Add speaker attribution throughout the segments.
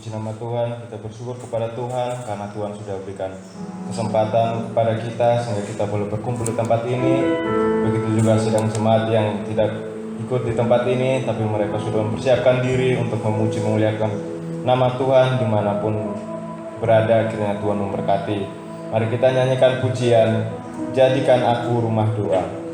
Speaker 1: Puji nama Tuhan, kita bersyukur kepada Tuhan karena Tuhan sudah berikan kesempatan kepada kita sehingga kita boleh berkumpul di tempat ini. Begitu juga sedang jemaat yang tidak ikut di tempat ini, tapi mereka sudah mempersiapkan diri untuk memuji memuliakan nama Tuhan dimanapun berada. Kiranya Tuhan memberkati. Mari kita nyanyikan pujian, jadikan aku rumah doa.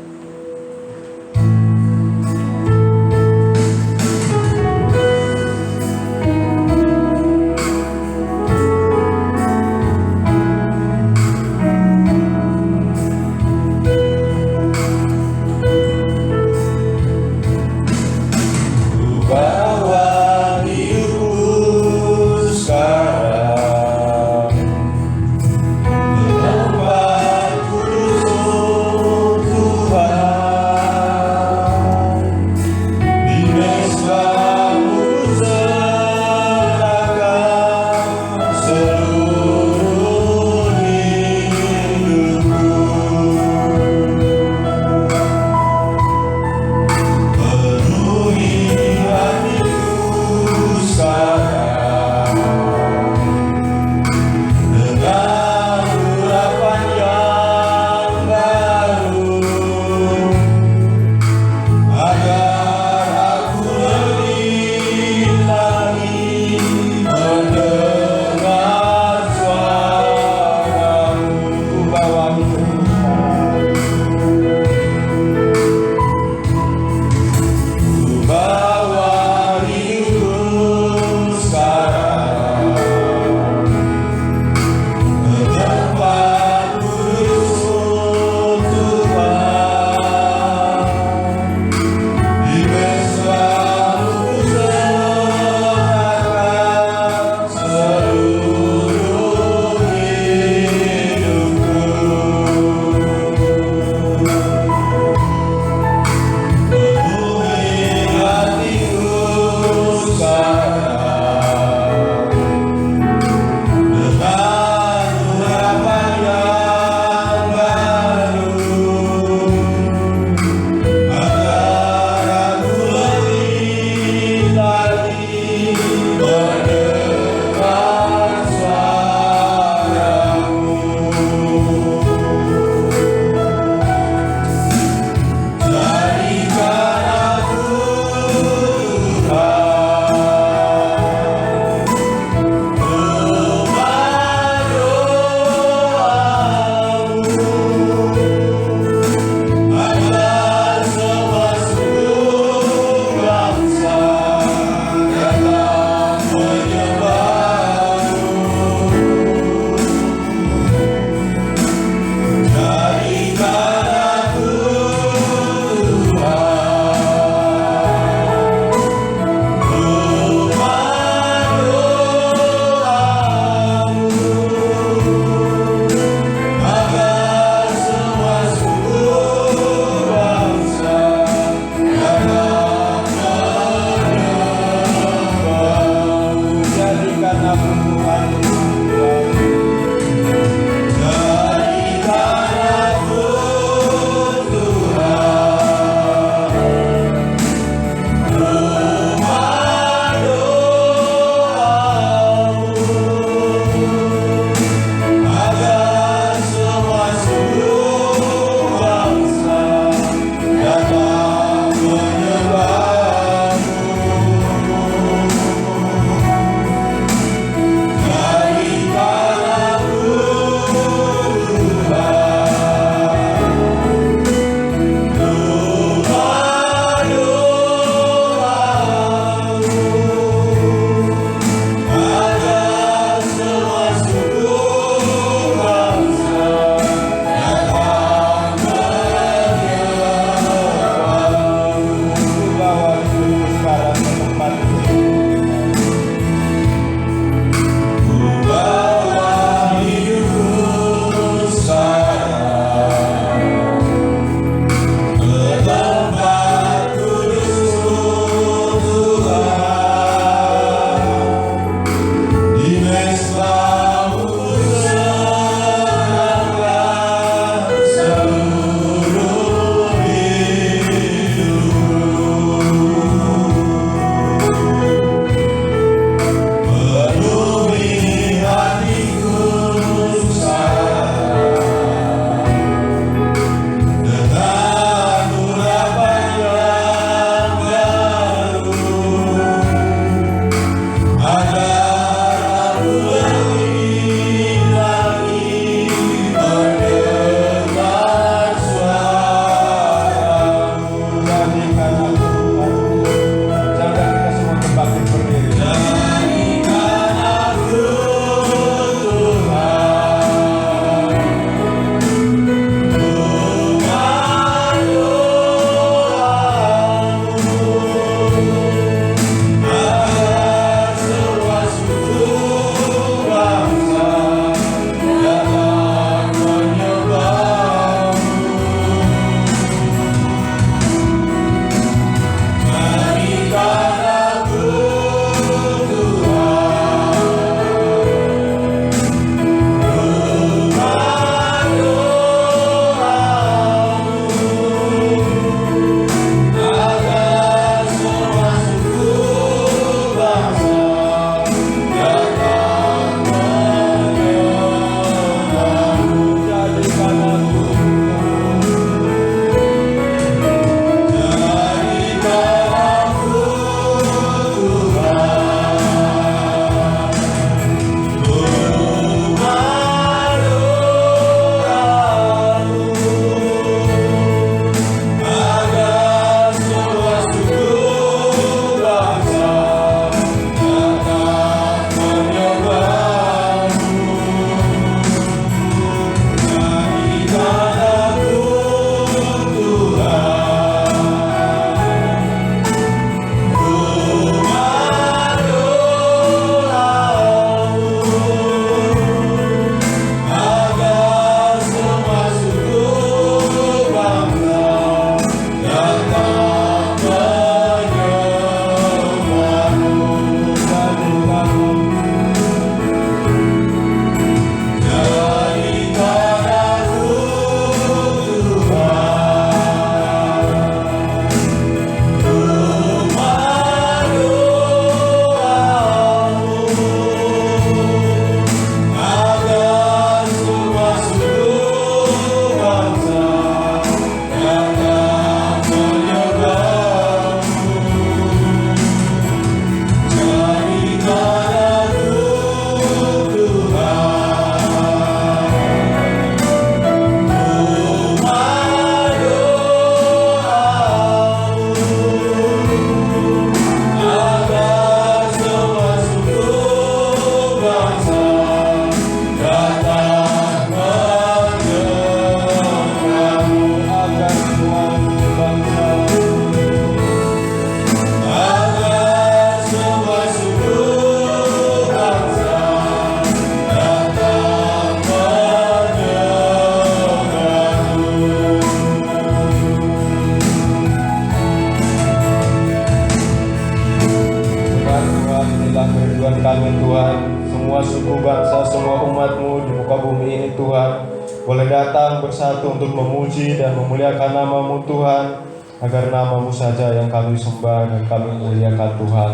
Speaker 1: semua suku bangsa, semua umat-Mu di muka bumi ini Tuhan boleh datang bersatu untuk memuji dan memuliakan nama-Mu Tuhan, agar nama-Mu saja yang kami sembah dan kami muliakan Tuhan.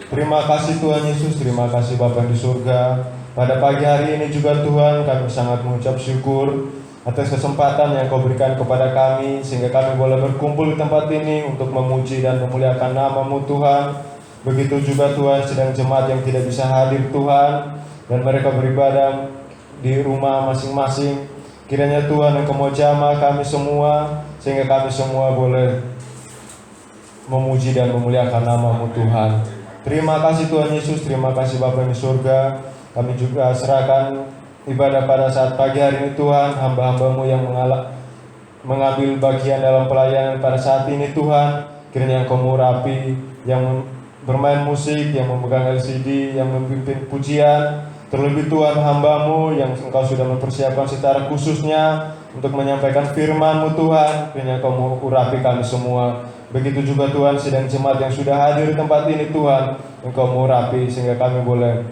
Speaker 1: Terima kasih Tuhan Yesus, terima kasih Bapa di surga. Pada pagi hari ini juga Tuhan, kami sangat mengucap syukur atas kesempatan yang Kau berikan kepada kami, sehingga kami boleh berkumpul di tempat ini untuk memuji dan memuliakan nama-Mu Tuhan. Begitu juga Tuhan, sedang jemaat yang tidak bisa hadir Tuhan, dan mereka beribadah di rumah masing-masing. Kiranya Tuhan Engkau mau jamah kami semua, sehingga kami semua boleh memuji dan memuliakan nama-Mu Tuhan. Terima kasih Tuhan Yesus, terima kasih Bapa di surga. Kami juga serahkan ibadah pada saat pagi hari ini Tuhan, hamba-hamba-Mu yang mengambil bagian dalam pelayanan pada saat ini Tuhan. Kiranya Engkau murapi yang bermain musik, yang memegang LCD, yang memimpin pujian. Terlebih Tuhan, hamba-Mu yang Engkau sudah mempersiapkan secara khususnya untuk menyampaikan firman-Mu Tuhan. Kiranya Engkau murapi kami semua. Begitu juga Tuhan, sidang jemaat yang sudah hadir di tempat ini Tuhan, Engkau murapi sehingga kami boleh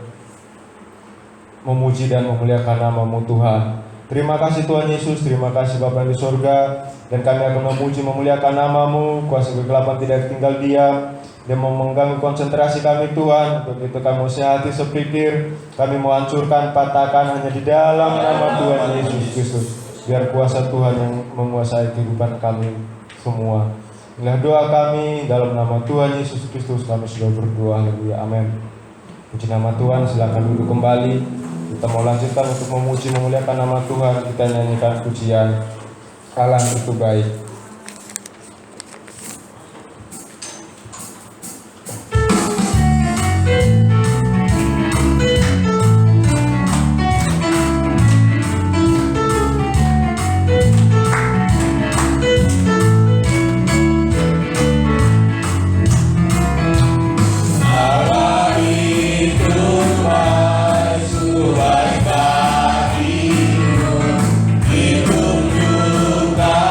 Speaker 1: memuji dan memuliakan nama-Mu Tuhan. Terima kasih Tuhan Yesus, terima kasih Bapa di surga, dan kami akan memuji memuliakan nama-Mu. Kuasa kegelapan tidak tinggal diam dan mengganggu konsentrasi kami Tuhan. Begitu kami sehati sepikir, kami mau hancurkan, patahkan hanya di dalam nama Tuhan Yesus Kristus. Biar kuasa Tuhan yang menguasai kehidupan kami semua. Inilah doa kami dalam nama Tuhan Yesus Kristus kami sudah berdoa. Haleluya, amin. Puji nama Tuhan, silakan duduk kembali. Kita mau lanjutkan untuk memuji memuliakan nama Tuhan. Kita nyanyikan pujian Allah itu baik.
Speaker 2: Hidup juga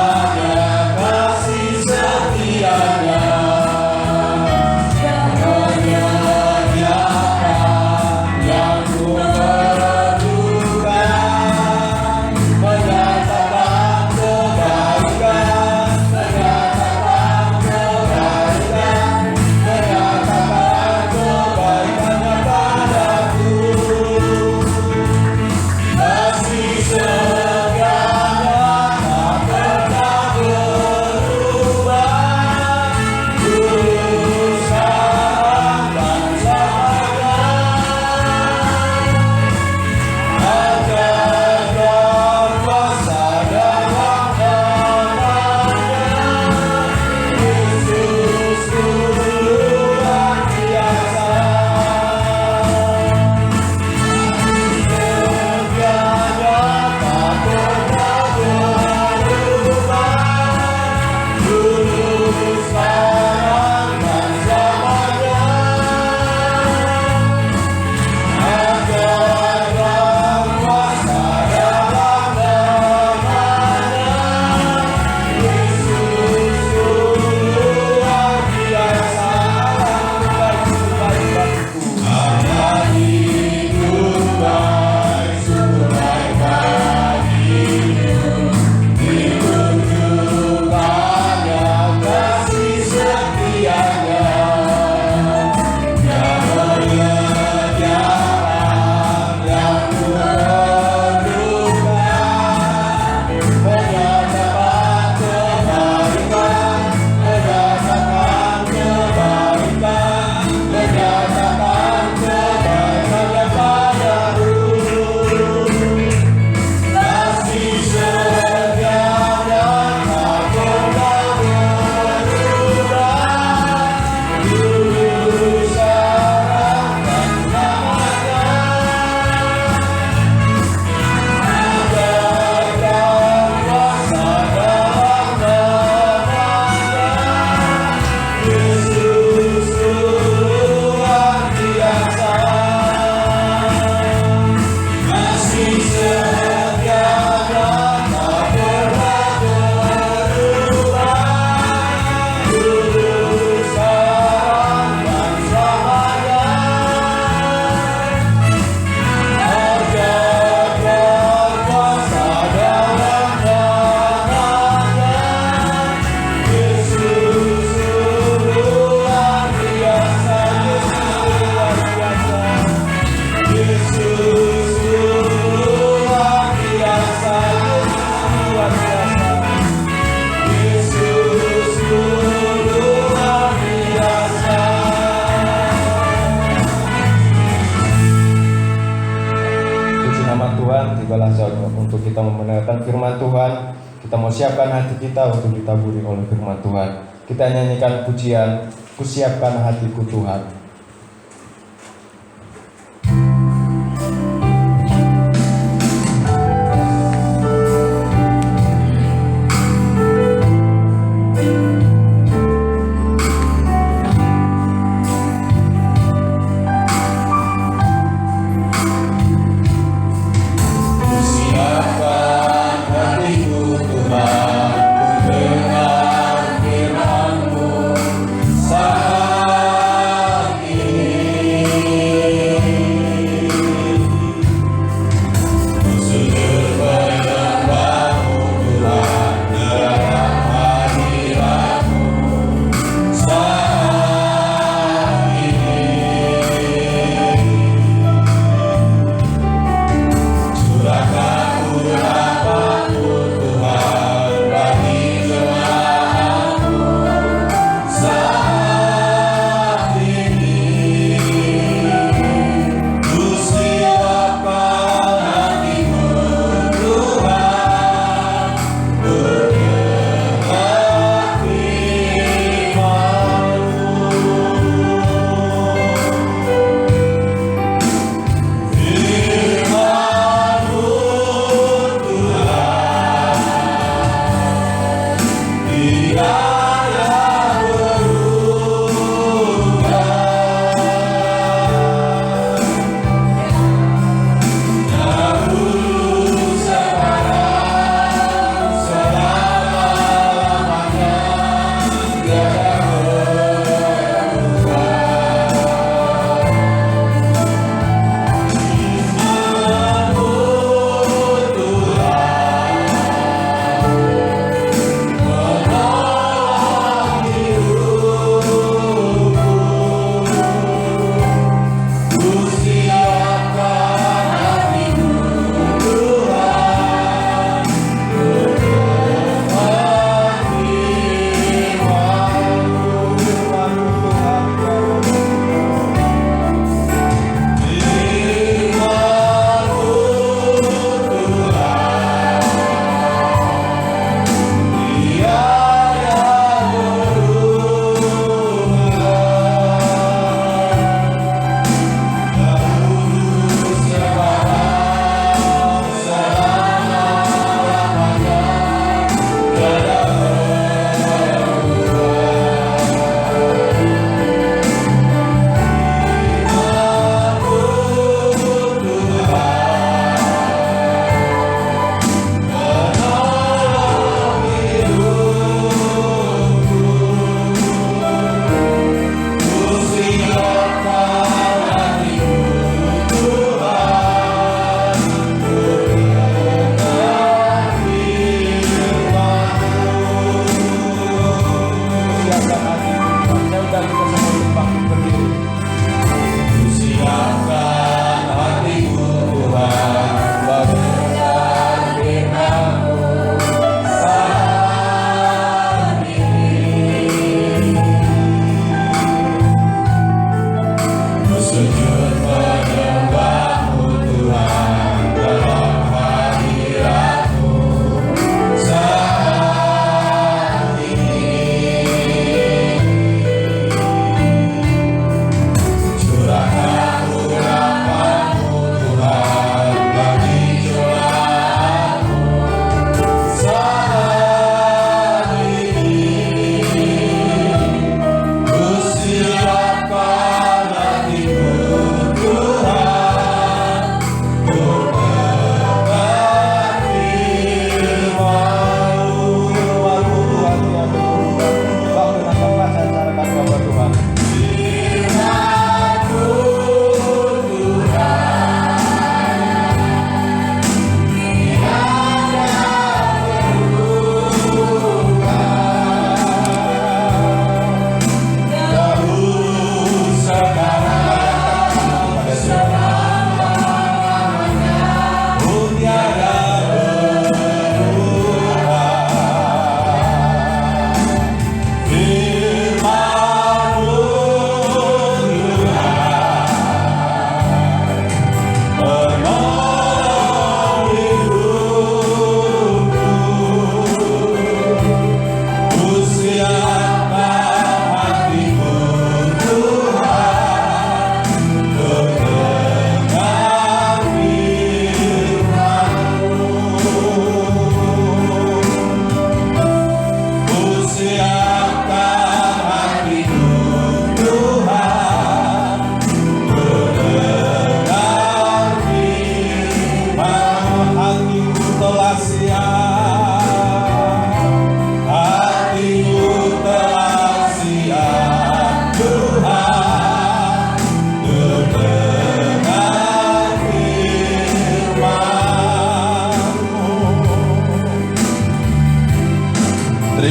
Speaker 1: nama Tuhan, tibalah saatnya untuk kita mendengarkan firman Tuhan. Kita mau siapkan hati kita untuk ditaburi oleh firman Tuhan. Kita nyanyikan pujian, kusiapkan hatiku Tuhan.
Speaker 2: Tuhan, ku dengar firman-Mu,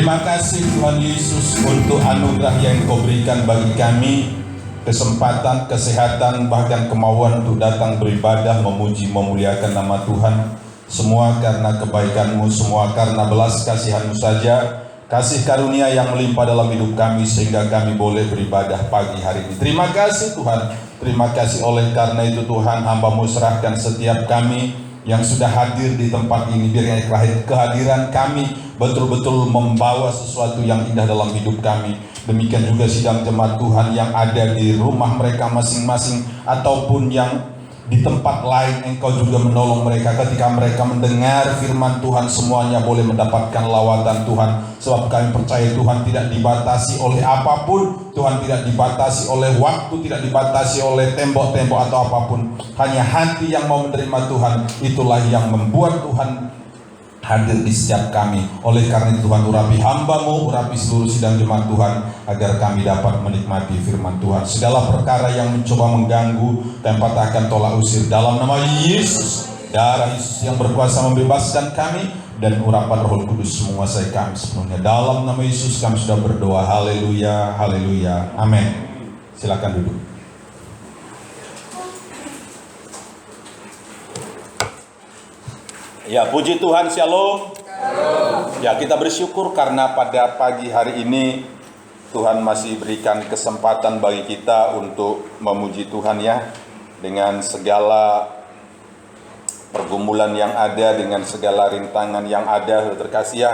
Speaker 2: Terima kasih Tuhan Yesus untuk anugerah yang Kau berikan bagi kami, kesempatan, kesehatan, bahkan kemauan untuk datang beribadah, memuji, memuliakan nama Tuhan. Semua karena kebaikan-Mu, semua karena belas kasihan-Mu saja. Kasih karunia yang melimpah dalam hidup kami sehingga kami boleh beribadah pagi hari ini. Terima kasih Tuhan. Terima kasih oleh karena itu Tuhan, hamba-Mu serahkan setiap kami yang sudah hadir di tempat ini. Biar kehadiran kami betul-betul membawa sesuatu yang indah dalam hidup kami. Demikian juga sidang jemaat Tuhan yang ada di rumah mereka masing-masing ataupun yang di tempat lain. Engkau juga menolong mereka ketika mereka mendengar firman Tuhan, semuanya boleh mendapatkan lawatan Tuhan. Sebab kami percaya Tuhan tidak dibatasi oleh apapun. Tuhan tidak dibatasi oleh waktu, tidak dibatasi oleh tembok-tembok atau apapun. Hanya hati yang mau menerima Tuhan, itulah yang membuat Tuhan hadir di setiap kami. Oleh karena itu Tuhan, urapi hamba-Mu, urapi seluruh sidang jemaat Tuhan, agar kami dapat menikmati firman Tuhan. Segala perkara yang mencoba mengganggu, tempat akan tolak usir dalam nama Yesus. Darah Yesus yang berkuasa membebaskan kami, dan urapan Roh Kudus menguasai kami sepenuhnya. Dalam nama Yesus kami sudah berdoa. Haleluya, haleluya, amin. Silakan duduk.
Speaker 3: Ya, puji Tuhan, shalom. Ya, kita bersyukur karena pada pagi hari ini Tuhan masih berikan kesempatan bagi kita untuk memuji Tuhan ya. Dengan segala pergumulan yang ada, dengan segala rintangan yang ada, saudara terkasih ya.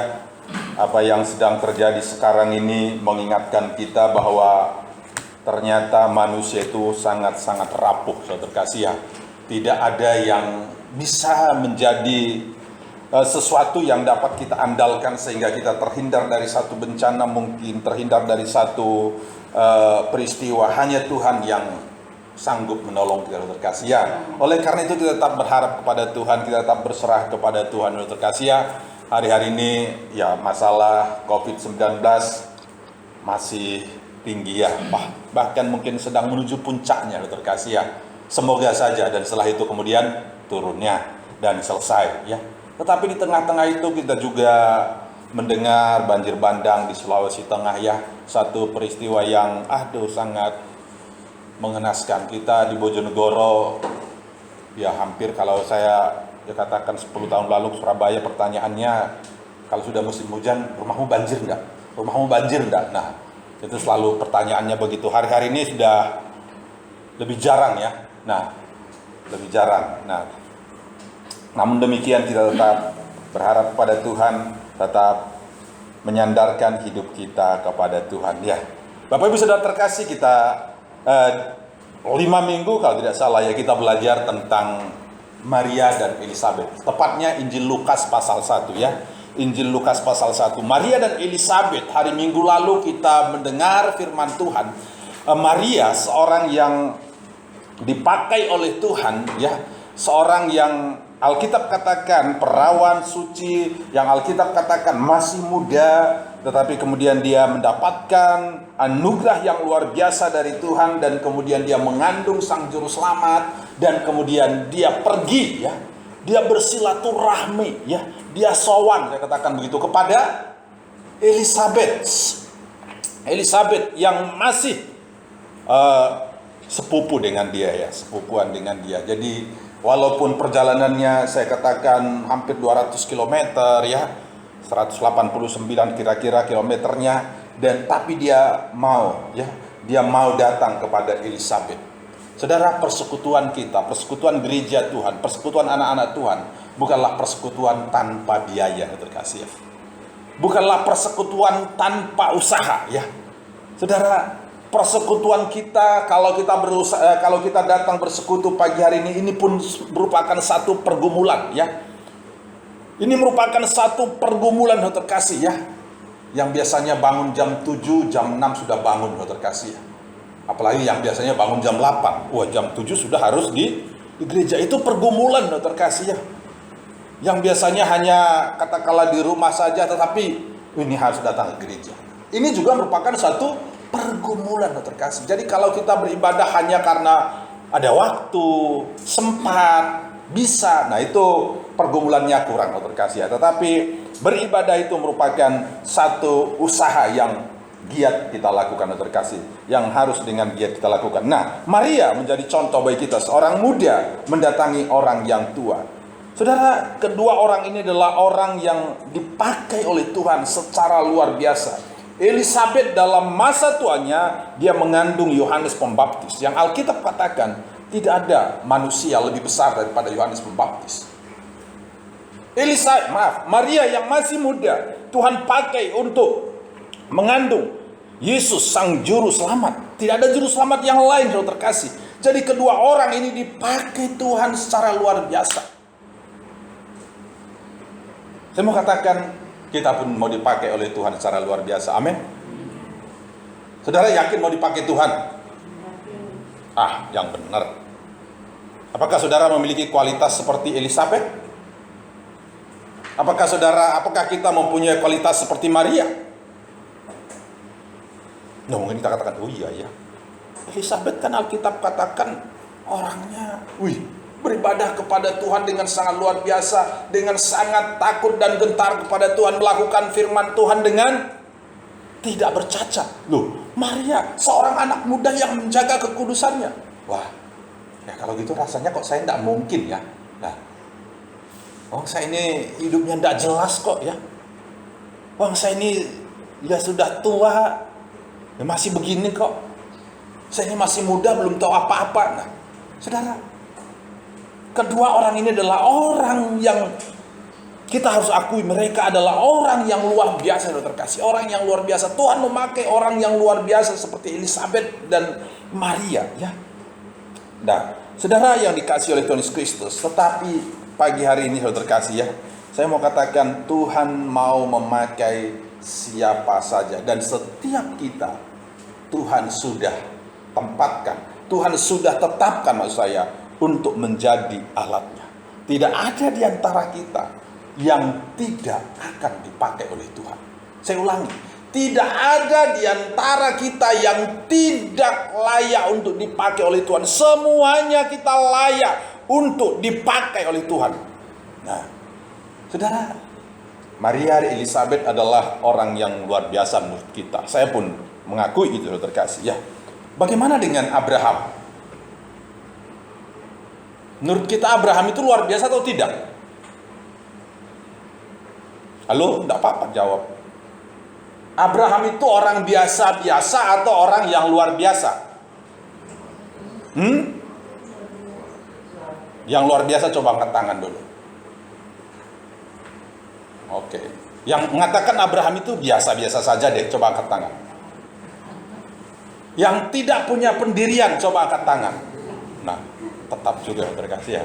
Speaker 3: Apa yang sedang terjadi sekarang ini mengingatkan kita bahwa ternyata manusia itu sangat-sangat rapuh, saudara terkasih ya. Tidak ada yang bisa menjadi sesuatu yang dapat kita andalkan sehingga kita terhindar dari satu bencana, mungkin terhindar dari satu peristiwa. Hanya Tuhan yang sanggup menolong kita, terkasih ya. Oleh karena itu kita tetap berharap kepada Tuhan, kita tetap berserah kepada Tuhan, terkasih ya. Hari-hari ini ya masalah COVID-19 masih tinggi ya, bahkan mungkin sedang menuju puncaknya, terkasih ya. Semoga saja dan setelah itu kemudian turunnya dan selesai ya. Tetapi di tengah-tengah itu kita juga mendengar banjir bandang di Sulawesi Tengah ya. Satu peristiwa yang sangat mengenaskan. Kita di Bojonegoro ya, hampir kalau saya katakan 10 tahun lalu Surabaya, pertanyaannya kalau sudah musim hujan, rumahmu banjir enggak? Rumahmu banjir enggak? Nah, itu selalu pertanyaannya begitu. Hari-hari ini sudah lebih jarang ya. Nah, lebih jarang. Nah, namun demikian kita tetap berharap kepada Tuhan, tetap menyandarkan hidup kita kepada Tuhan ya. Bapak Ibu Saudara terkasih, kita 5 minggu kalau tidak salah ya, kita belajar tentang Maria dan Elizabeth. Tepatnya Injil Lukas pasal 1 ya. Injil Lukas pasal 1. Maria dan Elizabeth, hari Minggu lalu kita mendengar firman Tuhan. Maria seorang yang dipakai oleh Tuhan ya, seorang yang Alkitab katakan perawan suci, yang Alkitab katakan masih muda, tetapi kemudian dia mendapatkan anugerah yang luar biasa dari Tuhan, dan kemudian dia mengandung sang juru selamat, dan kemudian dia pergi ya, dia bersilaturahmi ya, dia sowan, saya katakan begitu, kepada Elizabeth yang masih sepupu dengan dia ya, sepupuan dengan dia. Jadi walaupun perjalanannya saya katakan hampir 200 km ya, 189 kira-kira kilometernya, dan tapi dia mau ya, dia mau datang kepada Elizabeth. Saudara, persekutuan kita, persekutuan gereja Tuhan, persekutuan anak-anak Tuhan bukanlah persekutuan tanpa biaya, terkasih ya. Bukanlah persekutuan tanpa usaha ya. Saudara, persekutuan kita, kalau kita datang bersekutu pagi hari ini pun merupakan satu pergumulan ya. Ini merupakan satu pergumulan, terkasih ya. Yang biasanya bangun jam 7, jam 6 sudah bangun, terkasih ya. Apalagi yang biasanya bangun jam 8, jam 7 sudah harus di gereja. Itu pergumulan, terkasih ya. Yang biasanya hanya katakanlah di rumah saja, tetapi ini harus datang ke gereja. Ini juga merupakan satu pergumulan, terkasih. Jadi kalau kita beribadah hanya karena ada waktu, sempat, bisa, nah itu pergumulannya kurang, terkasih ya. Tetapi Beribadah itu merupakan satu usaha yang giat kita lakukan, saudara terkasih, yang harus dengan giat kita lakukan. Nah, Maria menjadi contoh bagi kita, seorang muda mendatangi orang yang tua. Saudara, kedua orang ini adalah orang yang dipakai oleh Tuhan secara luar biasa. Elisabet dalam masa tuanya, dia mengandung Yohanes Pembaptis, yang Alkitab katakan tidak ada manusia lebih besar daripada Yohanes Pembaptis. Maria yang masih muda, Tuhan pakai untuk mengandung Yesus sang juru selamat. Tidak ada juru selamat yang lain, saudara terkasih. Jadi kedua orang ini dipakai Tuhan secara luar biasa. Saya mau katakan, kita pun mau dipakai oleh Tuhan secara luar biasa. Amin. Saudara yakin mau dipakai Tuhan? Yang benar. Apakah saudara memiliki kualitas seperti Elisabet? Apakah kita mempunyai kualitas seperti Maria? Nah, mungkin kita katakan, oh iya ya, Elisabet kan Alkitab katakan orangnya beribadah kepada Tuhan dengan sangat luar biasa, dengan sangat takut dan gentar kepada Tuhan, melakukan firman Tuhan dengan tidak bercacat. Loh, Maria seorang anak muda yang menjaga kekudusannya. Wah, ya kalau gitu rasanya kok saya tidak mungkin ya. Nah, saya ini hidupnya tidak jelas kok ya. Saya ini ya sudah tua, ya masih begini kok. Saya ini masih muda, belum tahu apa-apa. Nah, saudara, kedua orang ini adalah orang yang kita harus akui, mereka adalah orang yang luar biasa, saudara terkasih. Orang yang luar biasa. Tuhan memakai orang yang luar biasa seperti Elisabet dan Maria ya. Nah, saudara yang dikasih oleh Tuhan Yesus Kristus, tetapi pagi hari ini, saudara terkasih ya, saya mau katakan Tuhan mau memakai siapa saja, dan setiap kita Tuhan sudah tempatkan, Tuhan sudah tetapkan, maksud saya, untuk menjadi alatnya. Tidak ada di antara kita yang tidak akan dipakai oleh Tuhan. Saya ulangi, tidak ada di antara kita yang tidak layak untuk dipakai oleh Tuhan. Semuanya kita layak untuk dipakai oleh Tuhan. Nah, saudara, Maria Elisabet adalah orang yang luar biasa menurut kita. Saya pun mengakui itu, saudara terkasih ya. Bagaimana dengan Abraham? Menurut kita Abraham itu luar biasa atau tidak? Halo, tidak apa-apa jawab. Abraham itu orang biasa-biasa atau orang yang luar biasa? Yang luar biasa coba angkat tangan dulu. Oke. Yang mengatakan Abraham itu biasa-biasa saja deh, coba angkat tangan. Yang tidak punya pendirian, coba angkat tangan. Nah, tetap juga terkasih ya.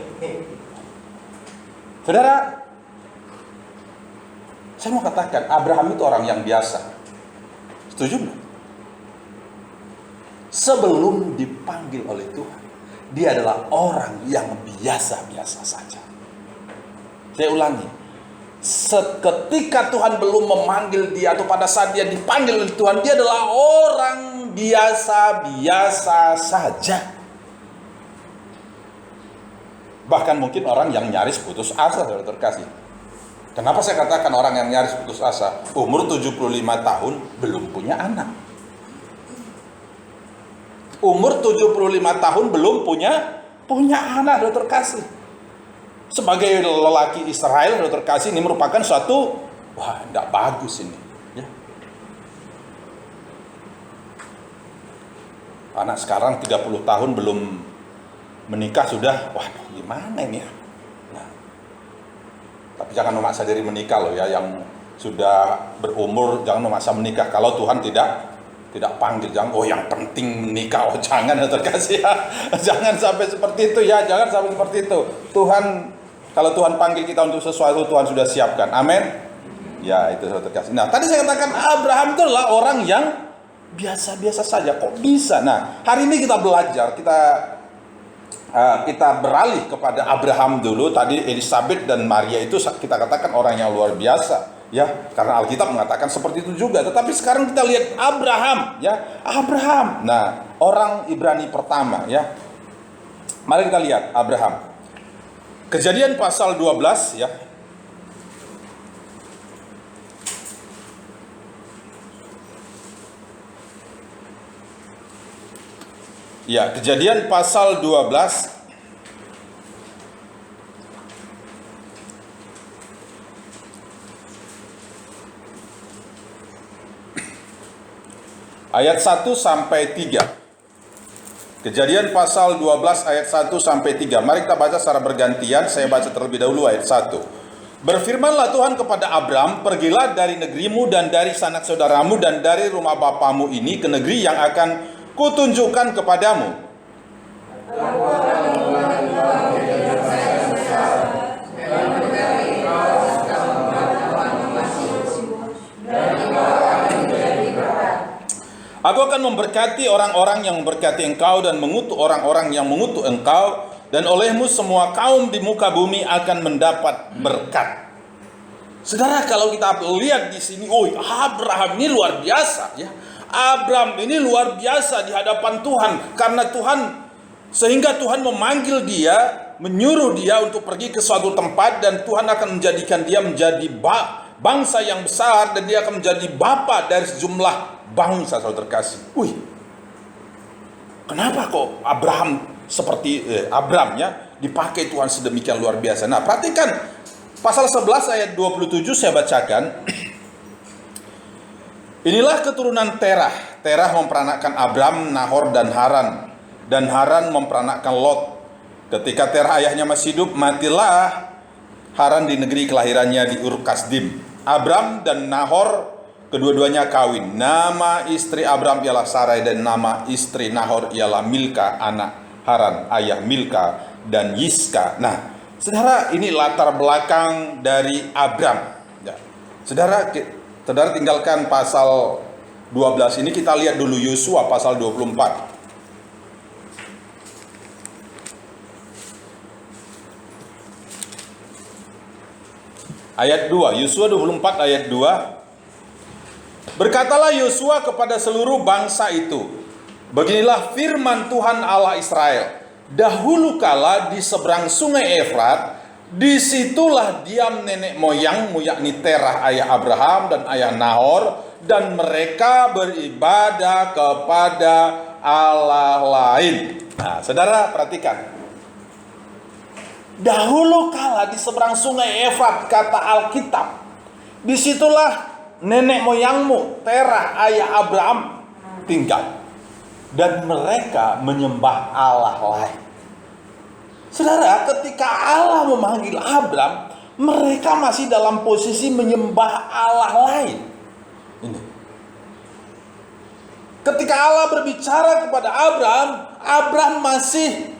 Speaker 3: Saudara, saya mau katakan Abraham itu orang yang biasa. Setuju nggak? Sebelum dipanggil oleh Tuhan, dia adalah orang yang biasa-biasa saja. Saya ulangi, seketika Tuhan belum memanggil dia, atau pada saat dia dipanggil oleh Tuhan, dia adalah orang biasa-biasa saja. Bahkan mungkin orang yang nyaris putus asa, saudara terkasih. Kenapa saya katakan orang yang nyaris putus asa? Umur 75 tahun belum punya anak. Umur 75 tahun belum punya anak, saudara terkasih. Sebagai lelaki Israel, saudara terkasih, ini merupakan suatu tidak bagus ini ya. Anak sekarang 30 tahun belum menikah sudah, gimana ini ya. Nah, tapi jangan memaksa diri menikah loh ya, yang sudah berumur jangan memaksa menikah kalau Tuhan tidak panggil. Jangan, yang penting menikah, jangan terkasih ya. Jangan sampai seperti itu ya, jangan sampai seperti itu. Kalau Tuhan panggil kita untuk sesuatu, Tuhan sudah siapkan. Amin. Ya, itu saudara terkasih. Nah, tadi saya katakan Abraham itu adalah orang yang biasa-biasa saja. Kok bisa? Nah, hari ini kita belajar, kita beralih kepada Abraham dulu. Tadi Elisabet dan Maria itu kita katakan orang yang luar biasa. Ya, karena Alkitab mengatakan seperti itu juga. Tetapi sekarang kita lihat Abraham, ya. Abraham. Nah, orang Ibrani pertama, ya. Mari kita lihat Abraham. Kejadian pasal 12, ya. Ya, Kejadian pasal 12 ayat 1 sampai 3. Kejadian pasal 12 ayat 1 sampai 3. Mari kita baca secara bergantian. Saya baca terlebih dahulu ayat 1. Berfirmanlah Tuhan kepada Abram, pergilah dari negerimu dan dari sanak saudaramu dan dari rumah bapamu ini ke negeri yang akan kutunjukkan kepadamu. Aku akan memberkati orang-orang yang memberkati engkau dan mengutuk orang-orang yang mengutuk engkau, dan olehmu semua kaum di muka bumi akan mendapat berkat. Saudara, kalau kita lihat di sini, Abraham ini luar biasa ya. Abraham ini luar biasa di hadapan Tuhan, karena sehingga Tuhan memanggil dia, menyuruh dia untuk pergi ke suatu tempat, dan Tuhan akan menjadikan dia menjadi bangsa yang besar, dan dia akan menjadi bapa dari sejumlah bangsa, saudara terkasih. Kenapa kok Abraham ya dipakai Tuhan sedemikian luar biasa? Nah, perhatikan pasal 11 ayat 27 saya bacakan. Inilah keturunan Terah. Terah memperanakkan Abram, Nahor, dan Haran. Dan Haran memperanakkan Lot. Ketika Terah ayahnya masih hidup, matilah Haran di negeri kelahirannya di Ur Kasdim. Abram dan Nahor kedua-duanya kawin. Nama istri Abram ialah Sarai, dan nama istri Nahor ialah Milka, anak Haran, ayah Milka dan Yiska. Nah, saudara, ini latar belakang dari Abram. Ya. Saudara tinggalkan pasal 12 ini, kita lihat dulu Yosua pasal 24. Ayat 2, Yosua 24 ayat 2. Berkatalah Yosua kepada seluruh bangsa itu, beginilah firman Tuhan Allah Israel. Dahulu kala di seberang sungai Efrat, disitulah diam nenek moyangmu, yakni Terah ayah Abraham dan ayah Nahor, dan mereka beribadah kepada Allah lain. Nah, saudara perhatikan. Dahulu kala di seberang sungai Efrat, kata Alkitab, disitulah nenek moyangmu, Terah ayah Abraham tinggal. Dan mereka menyembah Allah lain. Saudara, ketika Allah memanggil Abram, mereka masih dalam posisi menyembah Allah lain. Ini. Ketika Allah berbicara kepada Abram masih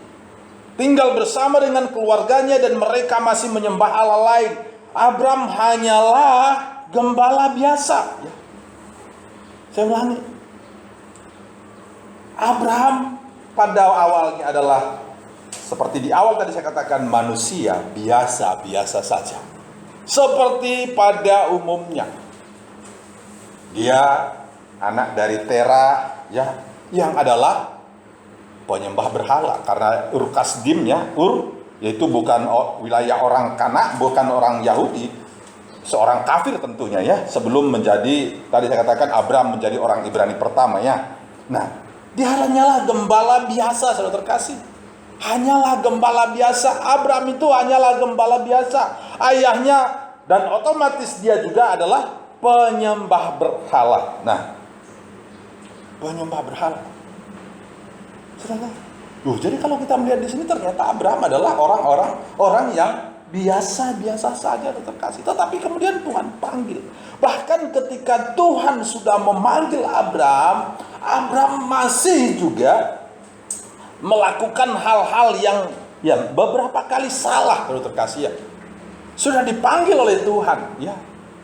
Speaker 3: tinggal bersama dengan keluarganya dan mereka masih menyembah Allah lain. Abram hanyalah gembala biasa. Saya ulangi. Abraham pada awalnya adalah seperti di awal tadi saya katakan, manusia biasa-biasa saja. Seperti pada umumnya. Dia anak dari Terah ya, yang adalah penyembah berhala, karena Ur Kasdim ya, yaitu bukan wilayah orang Kana, bukan orang Yahudi, seorang kafir tentunya ya, sebelum menjadi, tadi saya katakan Abram menjadi orang Ibrani pertama ya. Nah, dia hanyalah gembala biasa, saudara terkasih. Hanyalah gembala biasa. Abram itu hanyalah gembala biasa. Ayahnya, dan otomatis dia juga adalah penyembah berhala. Nah, penyembah berhala. Saudara, jadi kalau kita melihat di sini ternyata Abram adalah orang yang biasa-biasa saja, terkasih. Tetapi kemudian Tuhan panggil. Bahkan ketika Tuhan sudah memanggil Abram masih juga melakukan hal-hal yang beberapa kali salah, terkasih ya. Sudah dipanggil oleh Tuhan, ya.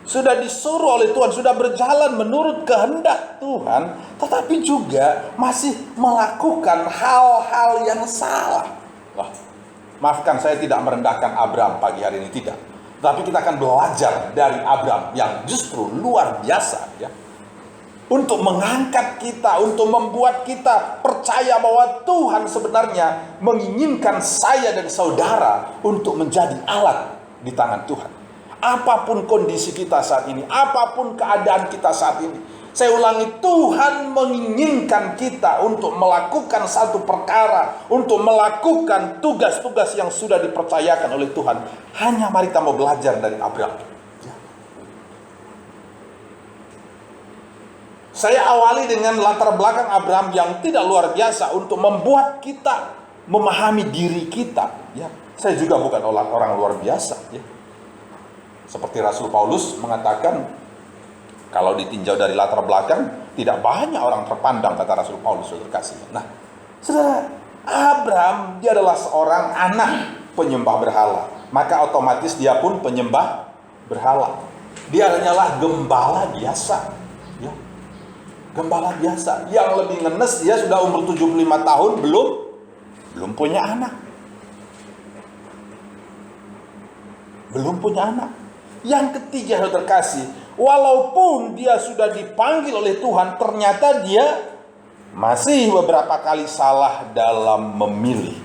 Speaker 3: Sudah disuruh oleh Tuhan, sudah berjalan menurut kehendak Tuhan, tetapi juga masih melakukan hal-hal yang salah. Wah, maafkan saya tidak merendahkan Abram pagi hari ini, tidak. Tapi kita akan belajar dari Abram yang justru luar biasa ya. Untuk mengangkat kita, untuk membuat kita percaya bahwa Tuhan sebenarnya menginginkan saya dan saudara untuk menjadi alat di tangan Tuhan. Apapun kondisi kita saat ini, apapun keadaan kita saat ini, Saya ulangi, Tuhan menginginkan kita untuk melakukan satu perkara, untuk melakukan tugas-tugas yang sudah dipercayakan oleh Tuhan. Hanya mari kita mau belajar dari Abraham. Saya awali dengan latar belakang Abraham yang tidak luar biasa untuk membuat kita memahami diri kita. Ya, saya juga bukan orang luar biasa. Ya. Seperti Rasul Paulus mengatakan, kalau ditinjau dari latar belakang, tidak banyak orang terpandang, kata Rasul Paulus, saudara kasih. Nah, saudara, Abraham dia adalah seorang anak penyembah berhala, maka otomatis dia pun penyembah berhala. Dia hanyalah gembala biasa. Gembala biasa, yang lebih ngenes dia sudah umur 75 tahun belum punya anak. Belum punya anak. Yang ketiga, saudara terkasih, walaupun dia sudah dipanggil oleh Tuhan, ternyata dia masih beberapa kali salah dalam memilih.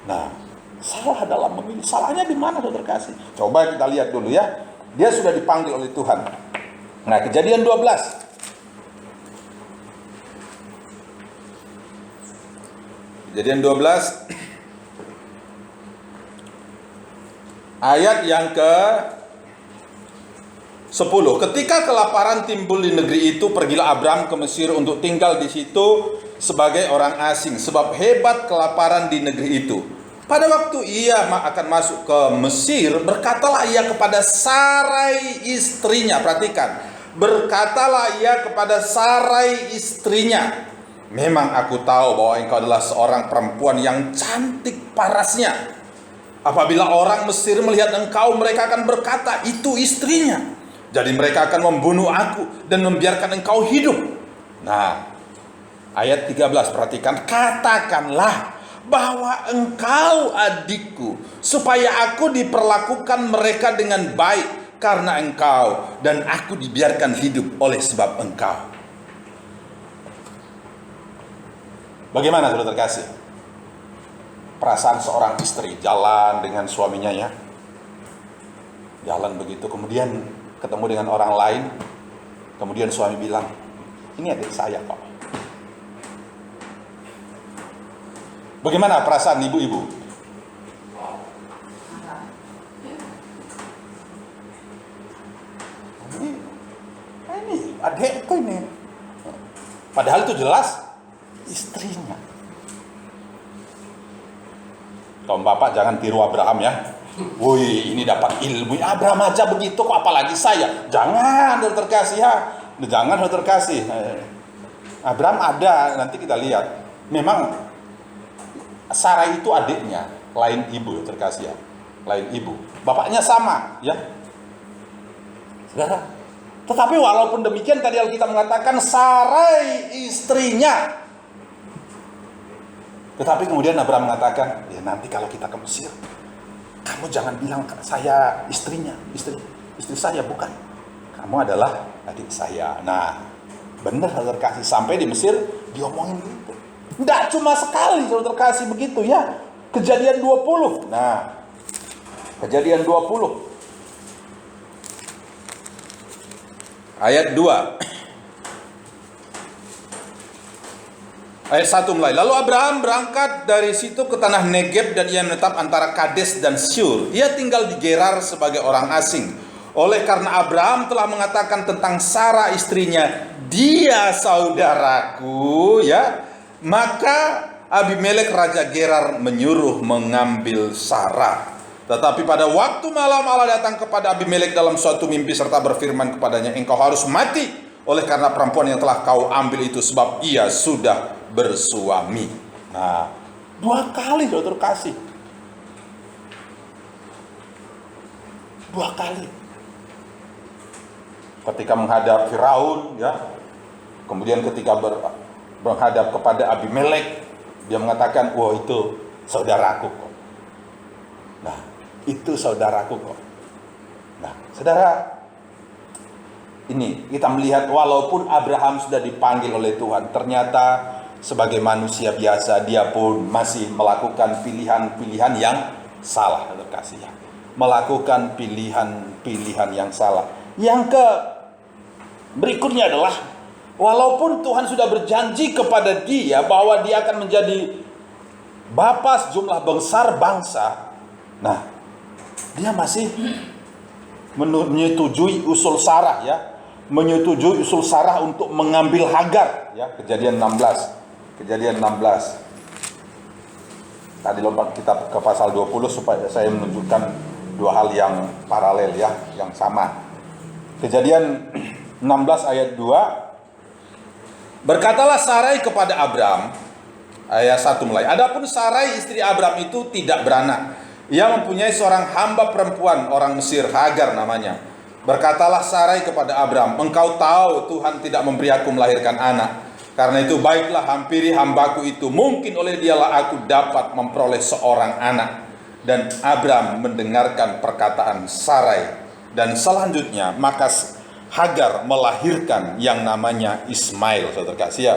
Speaker 3: Nah, salah dalam memilih. Salahnya di mana, saudara terkasih? Coba kita lihat dulu ya. Dia sudah dipanggil oleh Tuhan. Nah, Kejadian 12. Kejadian 12 ayat yang ke-10. Ketika kelaparan timbul di negeri itu, pergilah Abraham ke Mesir untuk tinggal di situ sebagai orang asing, sebab hebat kelaparan di negeri itu. Pada waktu ia akan masuk ke Mesir, berkatalah ia kepada Sarai istrinya. Perhatikan, berkatalah ia kepada Sarai istrinya, memang aku tahu bahwa engkau adalah seorang perempuan yang cantik parasnya. Apabila orang Mesir melihat engkau, mereka akan berkata, itu istrinya. Jadi mereka akan membunuh aku dan membiarkan engkau hidup. Nah, ayat 13, perhatikan, katakanlah bahwa engkau adikku, supaya aku diperlakukan mereka dengan baik, karena engkau dan aku dibiarkan hidup oleh sebab engkau. Bagaimana saudara terkasih? Perasaan seorang istri jalan dengan suaminya ya. Jalan begitu, kemudian ketemu dengan orang lain. Kemudian suami bilang, ini adik saya kok. Bagaimana perasaan ibu-ibu? Ini adekku ini. Padahal itu jelas istrinya. Kaum bapak jangan tiru Abraham ya. Wih, ini dapat ilmu. Abraham aja begitu kok, apalagi saya. Jangan, saudara terkasih ya. Jangan, saudara terkasih. Abraham ada, nanti kita lihat. Memang Sarai itu adiknya, lain ibu, terkasih ya. Lain ibu. Bapaknya sama, ya. Saudara. Tetapi walaupun demikian, tadi Alkitab mengatakan Sarai istrinya. Tetapi kemudian Abraham mengatakan, ya nanti kalau kita ke Mesir, kamu jangan bilang saya istrinya, istri saya, bukan. Kamu adalah adik saya. Nah, benar saudara kasih, sampai di Mesir diomongin gitu. Tidak cuma sekali saudara kasih begitu ya. Kejadian 20. Nah, Kejadian 20 ayat 2. Ayat 1 mulai. Lalu Abraham berangkat dari situ ke tanah Negeb, dan ia menetap antara Kades dan Syur. Ia tinggal di Gerar sebagai orang asing. Oleh karena Abraham telah mengatakan tentang Sarah istrinya, dia saudaraku, ya, maka Abimelek raja Gerar menyuruh mengambil Sarah. Tetapi pada waktu malam Allah datang kepada Abimelek dalam suatu mimpi serta berfirman kepadanya, engkau harus mati oleh karena perempuan yang telah kau ambil itu, sebab ia sudah bersuami. Nah, 2 kali saudara kasih. 2 kali. Ketika menghadap Firaun, ya. Kemudian ketika menghadap kepada Abimelek, dia mengatakan, "Wah, itu saudaraku kok." Nah, itu saudaraku kok. Nah, saudara, ini kita melihat walaupun Abraham sudah dipanggil oleh Tuhan, ternyata sebagai manusia biasa dia pun masih melakukan pilihan-pilihan yang salah, terkasih ya. Melakukan pilihan-pilihan yang salah. Yang berikutnya adalah, walaupun Tuhan sudah berjanji kepada dia bahwa dia akan menjadi bapa sejumlah besar bangsa, nah, dia masih menyetujui usul Sarah, ya, menyetujui usul Sarah untuk mengambil Hagar, ya. Kejadian 16. Tadi lompat kita ke pasal 20 supaya saya menunjukkan dua hal yang paralel, ya, yang sama. Kejadian 16 ayat 2. Berkatalah Sarai kepada Abram, ayat 1 mulai. Adapun Sarai istri Abram itu tidak beranak. Ia mempunyai seorang hamba perempuan orang Mesir, Hagar namanya. Berkatalah Sarai kepada Abram, engkau tahu Tuhan tidak memberi aku melahirkan anak. Karena itu baiklah hampiri hambaku itu, mungkin oleh dialah aku dapat memperoleh seorang anak. Dan Abram mendengarkan perkataan Sarai. Dan selanjutnya maka Hagar melahirkan yang namanya Ismail, saudara kasih, ya.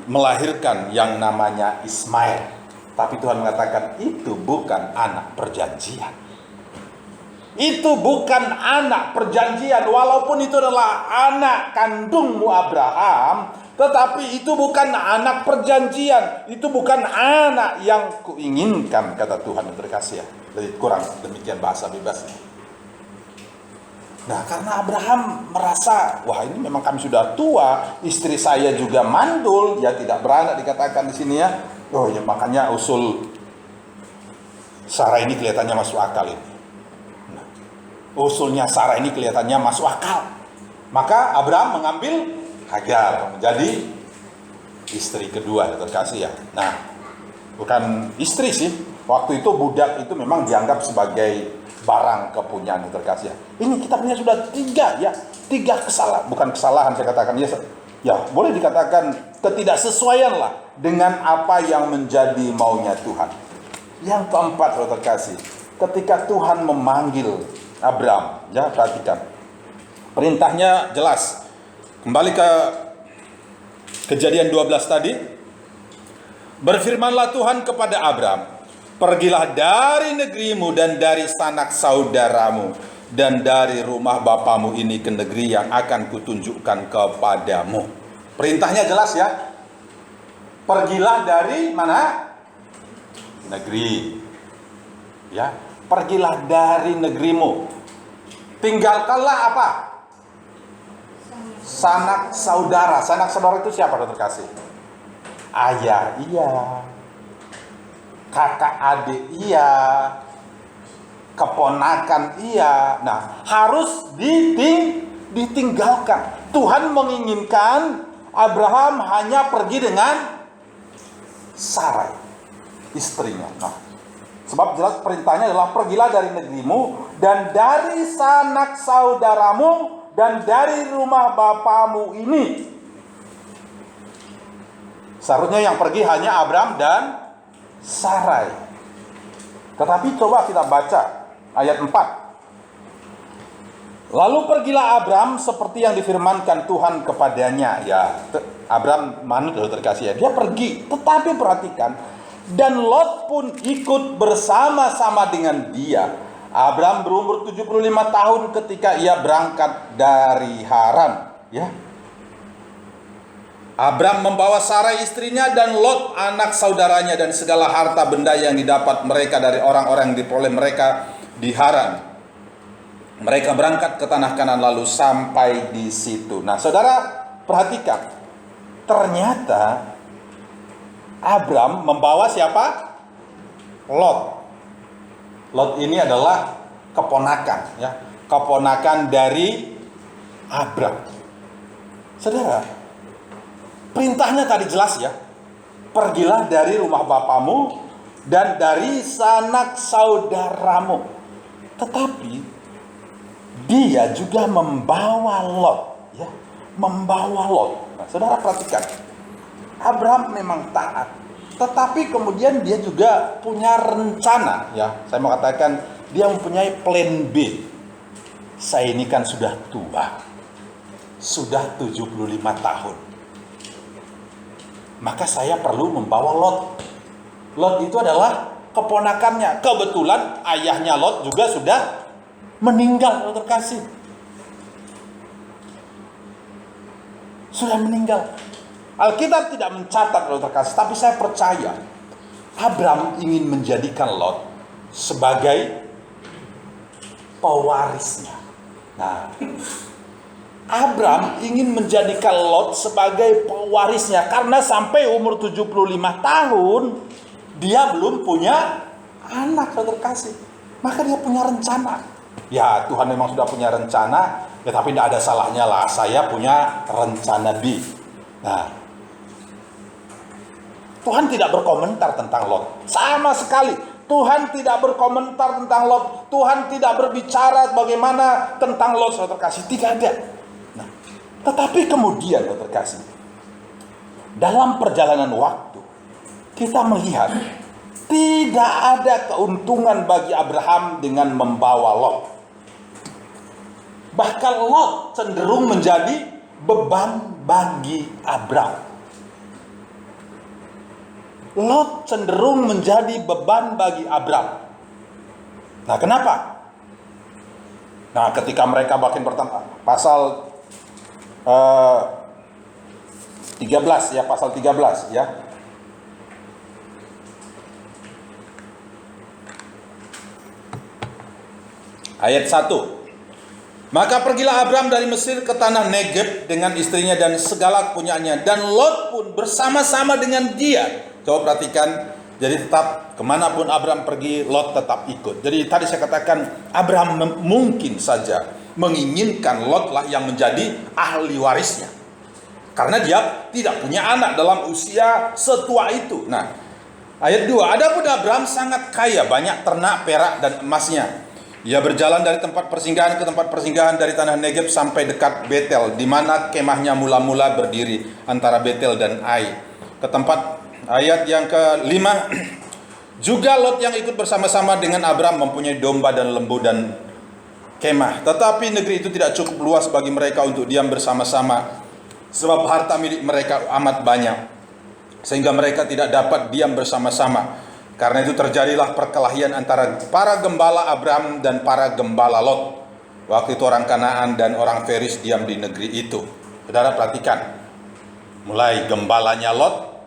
Speaker 3: Melahirkan yang namanya Ismail. Tapi Tuhan mengatakan itu bukan anak perjanjian. Itu bukan anak perjanjian. Walaupun itu adalah anak kandungmu Abraham, tetapi itu bukan anak perjanjian. Itu bukan anak yang kuinginkan, kata Tuhan yang terkasih, ya. Lebih kurang demikian bahasa bebasnya. Nah, karena Abraham merasa, wah ini memang kami sudah tua, istri saya juga mandul, ya tidak beranak dikatakan di sini, ya. Oh ya, makanya usul Sarah ini kelihatannya masuk akal ini. Nah, usulnya Sarah ini kelihatannya masuk akal. Maka Abraham mengambil Hagar menjadi istri kedua, ya, terkasih, ya. Nah, bukan istri sih. Waktu itu budak itu memang dianggap sebagai barang kepunyaan, yang terkasih, ya. Ini kita punya sudah tiga, ya. Tiga kesalahan, bukan kesalahan saya katakan, ya. Ya, boleh dikatakan ketidaksesuaian lah dengan apa yang menjadi maunya Tuhan. Yang keempat, saudara terkasih, ketika Tuhan memanggil Abram, ya, perhatikan. Perintahnya jelas. Kembali ke Kejadian 12 tadi. Berfirmanlah Tuhan kepada Abram, pergilah dari negerimu dan dari sanak saudaramu dan dari rumah bapamu ini ke negeri yang akan kutunjukkan kepadamu. Perintahnya jelas, ya. Pergilah dari mana? Negeri. Ya, pergilah dari negerimu. Tinggalkanlah apa? Sanak saudara. Sanak saudara itu siapa, saudara terkasih? Ayah, iya. Kakak adik, iya. Keponakan, iya. Nah, harus ditinggalkan. Tuhan menginginkan Abraham hanya pergi dengan Sarai, istrinya. Nah, sebab jelas perintahnya adalah pergilah dari negerimu dan dari sanak saudaramu dan dari rumah bapamu ini. Seharusnya yang pergi hanya Abram dan Sarai. Tetapi coba kita baca ayat 4. Lalu pergilah Abram seperti yang difirmankan Tuhan kepadanya. Ya, Abram manut, terkasih, ya. Dia pergi, tetapi perhatikan, dan Lot pun ikut bersama-sama dengan dia. Abram berumur 75 tahun ketika ia berangkat dari Haran, ya. Abram membawa Sarai istrinya dan Lot anak saudaranya dan segala harta benda yang didapat mereka dari orang-orang yang diperoleh mereka di Haran. Mereka berangkat ke tanah Kanan lalu sampai di situ. Nah, saudara perhatikan, ternyata Abram membawa siapa? Lot. Lot ini adalah keponakan, ya, keponakan dari Abram. Saudara, perintahnya tadi jelas, ya. Pergilah dari rumah bapamu dan dari sanak saudaramu. Tetapi dia juga membawa Lot, ya, membawa Lot. Nah, saudara perhatikan, Abraham memang taat, tetapi kemudian dia juga punya rencana, ya. Saya mau katakan dia mempunyai plan B. Saya ini kan sudah tua, sudah 75 tahun. Maka saya perlu membawa Lot. Lot itu adalah keponakannya. Kebetulan ayahnya Lot juga sudah meninggal, terkasih. sudah meninggal. Alkitab tidak mencatat Lot terkasih, tapi saya percaya Abram ingin menjadikan Lot sebagai pewarisnya. Nah, Abram ingin menjadikan Lot sebagai pewarisnya karena sampai umur 75 tahun dia belum punya anak, saudara kasih. Maka dia punya rencana. Ya, Tuhan memang sudah punya rencana, ya, tapi tidak ada salahnya lah saya punya rencana B. Nah, Tuhan tidak berkomentar tentang Lot sama sekali. Tuhan tidak berkomentar tentang Lot. Tuhan tidak berbicara bagaimana tentang Lot, saudara terkasih. Tidak ada. Nah, tetapi kemudian, saudara terkasih, dalam perjalanan waktu kita melihat tidak ada keuntungan bagi Abraham dengan membawa Lot. Bahkan Lot cenderung menjadi beban bagi Abraham. Lot cenderung menjadi beban bagi Abram. Nah, kenapa? Nah, ketika mereka makin bertambah, pasal 13 ya, pasal 13 ya. Ayat 1. Maka pergilah Abram dari Mesir ke tanah Negeb dengan istrinya dan segala punyaannya, dan Lot pun bersama-sama dengan dia. Coba perhatikan, jadi tetap kemanapun Abram pergi, Lot tetap ikut. Jadi tadi saya katakan Abram mungkin saja menginginkan Lot lah yang menjadi ahli warisnya, karena dia tidak punya anak dalam usia setua itu. Nah, ayat 2, adapun Abram sangat kaya, banyak ternak, perak dan emasnya. Ia berjalan dari tempat persinggahan ke tempat persinggahan dari tanah Negeb sampai dekat Betel, di mana kemahnya mula-mula berdiri antara Betel dan Ai. Ke tempat ayat yang ke-5, juga Lot yang ikut bersama-sama dengan Abram mempunyai domba dan lembu dan kemah. Tetapi negeri itu tidak cukup luas bagi mereka untuk diam bersama-sama, sebab harta milik mereka amat banyak, sehingga mereka tidak dapat diam bersama-sama. Karena itu terjadilah perkelahian antara para gembala Abram dan para gembala Lot. Waktu itu orang Kanaan dan orang Feris diam di negeri itu. Saudara perhatikan, mulai gembalanya Lot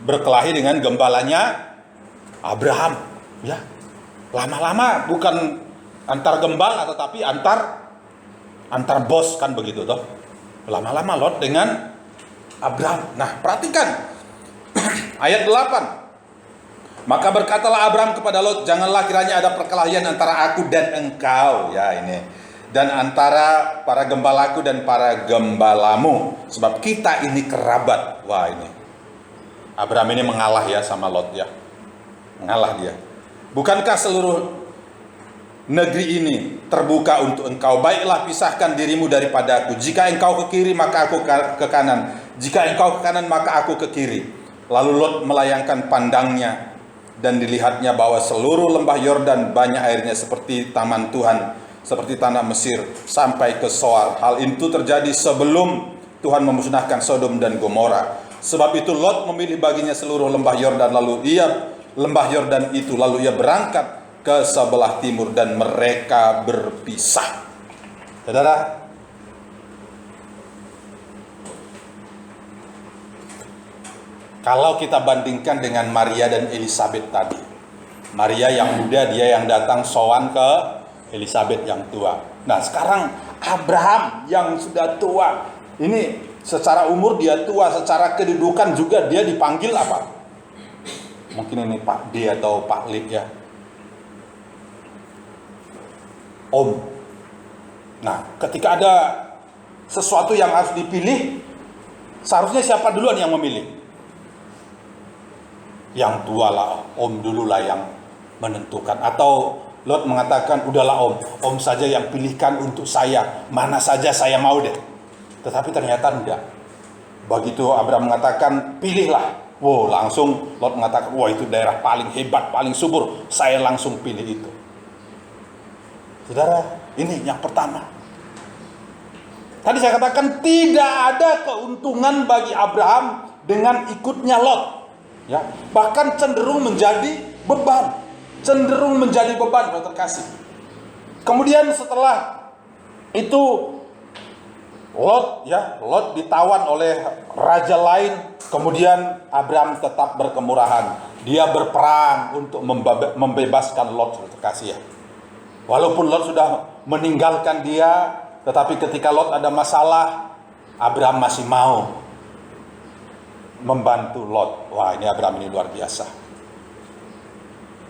Speaker 3: berkelahi dengan gembalanya Abraham, ya. Lama-lama bukan antar gembala, tetapi antar bos, kan begitu toh. Lama-lama Lot dengan Abraham. Nah, perhatikan ayat 8. Maka berkatalah Abraham kepada Lot, janganlah kiranya ada perkelahian antara aku dan engkau, ya ini, dan antara para gembalaku dan para gembalamu, sebab kita ini kerabat. Wah, ini Abraham ini mengalah ya sama Lot, ya. Mengalah dia. Bukankah seluruh negeri ini terbuka untuk engkau? Baiklah, pisahkan dirimu daripada aku. Jika engkau ke kiri, maka aku ke kanan. Jika engkau ke kanan, maka aku ke kiri. Lalu Lot melayangkan pandangnya, dan dilihatnya bahwa seluruh lembah Yordan banyak airnya seperti taman Tuhan, seperti tanah Mesir, sampai ke Soar. Hal itu terjadi sebelum Tuhan memusnahkan Sodom dan Gomora. Sebab itu Lot memilih baginya seluruh lembah Yordan, lalu ia berangkat ke sebelah timur dan mereka berpisah. Saudara, kalau kita bandingkan dengan Maria dan Elizabeth tadi, Maria yang muda, dia yang datang sowan ke Elizabeth yang tua. Nah, sekarang Abraham yang sudah tua. Ini secara umur dia tua, secara kedudukan juga dia dipanggil apa? Mungkin ini Pak D atau Pak Lid, ya. Om. Nah, ketika ada sesuatu yang harus dipilih, seharusnya siapa duluan yang memilih? Yang tua lah, om dulu lah yang menentukan. Atau Lot mengatakan, udahlah om saja yang pilihkan untuk saya, mana saja saya mau deh. Tetapi ternyata enggak. Begitu Abraham mengatakan, pilihlah. Wow, langsung Lot mengatakan, wah itu daerah paling hebat, paling subur, saya langsung pilih itu. Saudara, ini yang pertama. Tadi saya katakan tidak ada keuntungan bagi Abraham dengan ikutnya Lot. Ya, bahkan cenderung menjadi beban, Saudara terkasih. Kemudian setelah itu Lot ditawan oleh raja lain, kemudian Abraham tetap berkemurahan. Dia berperang untuk membebaskan Lot, terkasih ya. Walaupun Lot sudah meninggalkan dia, tetapi ketika Lot ada masalah, Abraham masih mau membantu Lot. Wah, ini Abraham ini luar biasa.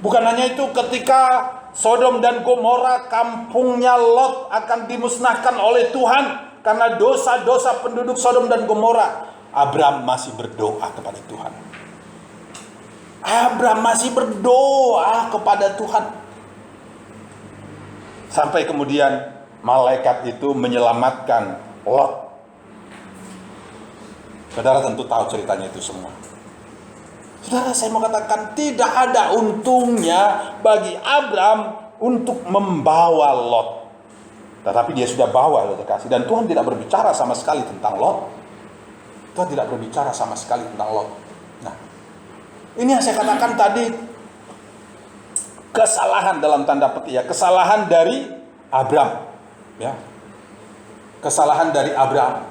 Speaker 3: Bukan hanya itu, ketika Sodom dan Gomora, kampungnya Lot akan dimusnahkan oleh Tuhan karena dosa-dosa penduduk Sodom dan Gomora, Abraham masih berdoa kepada Tuhan. Abraham masih berdoa kepada Tuhan. Sampai kemudian malaikat itu menyelamatkan Lot. Saudara tentu tahu ceritanya itu semua. Saudara, saya mau katakan tidak ada untungnya bagi Abraham untuk membawa Lot. Tetapi dia sudah bawa, terkasih. Dan Tuhan tidak berbicara sama sekali tentang Lot. Tuhan tidak berbicara sama sekali tentang Lot. Nah, ini yang saya katakan tadi, kesalahan dalam tanda petik ya, kesalahan dari Abraham, ya, kesalahan dari Abraham.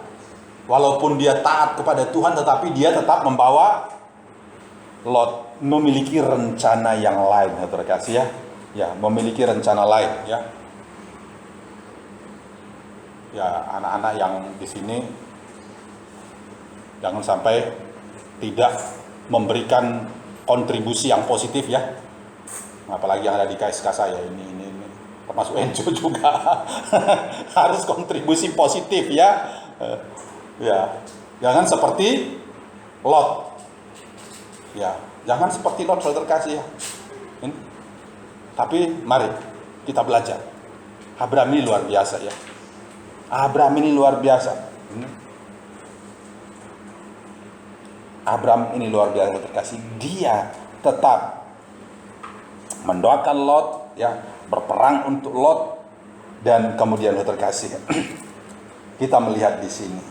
Speaker 3: Walaupun dia taat kepada Tuhan, tetapi dia tetap membawa Lot, memiliki rencana yang lain, ya terkasih ya, ya memiliki rencana lain, ya. Ya anak-anak yang di sini jangan sampai tidak memberikan kontribusi yang positif ya. Apalagi yang ada di KSK saya ini termasuk Enjo juga harus kontribusi positif ya. Ya, jangan seperti Lot. Ya, jangan seperti Lot, saudara terkasih ya. Tapi mari kita belajar. Abraham ini luar biasa ya. Abraham ini luar biasa. Abraham ini luar biasa terkasih. Dia tetap mendoakan Lot, ya, berperang untuk Lot, dan kemudian terkasih. Kita melihat di sini,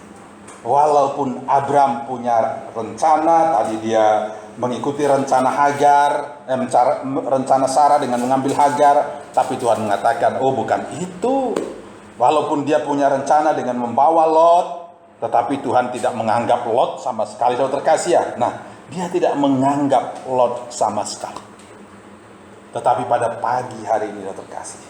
Speaker 3: walaupun Abraham punya rencana, tadi dia mengikuti rencana Hagar, rencana Sarah dengan mengambil Hagar, tapi Tuhan mengatakan, oh bukan itu. Walaupun dia punya rencana dengan membawa Lot, tetapi Tuhan tidak menganggap Lot sama sekali, saudara terkasih ya. Nah, dia tidak menganggap Lot sama sekali. Tetapi pada pagi hari ini, saudara terkasih,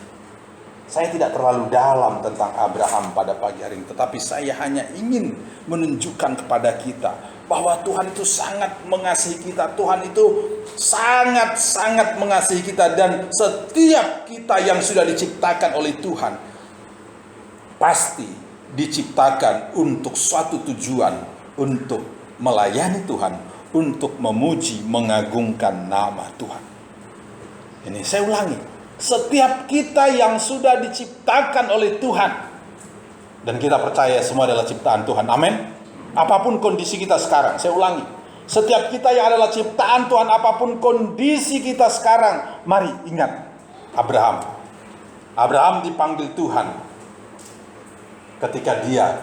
Speaker 3: saya tidak terlalu dalam tentang Abraham pada pagi hari ini, tetapi saya hanya ingin menunjukkan kepada kita bahwa Tuhan itu sangat mengasihi kita. Tuhan itu sangat-sangat mengasihi kita, dan setiap kita yang sudah diciptakan oleh Tuhan pasti diciptakan untuk suatu tujuan, untuk melayani Tuhan, untuk memuji, mengagungkan nama Tuhan. Ini saya ulangi, setiap kita yang sudah diciptakan oleh Tuhan, dan kita percaya semua adalah ciptaan Tuhan, amin. Apapun kondisi kita sekarang, saya ulangi, setiap kita yang adalah ciptaan Tuhan, apapun kondisi kita sekarang, mari ingat Abraham dipanggil Tuhan ketika dia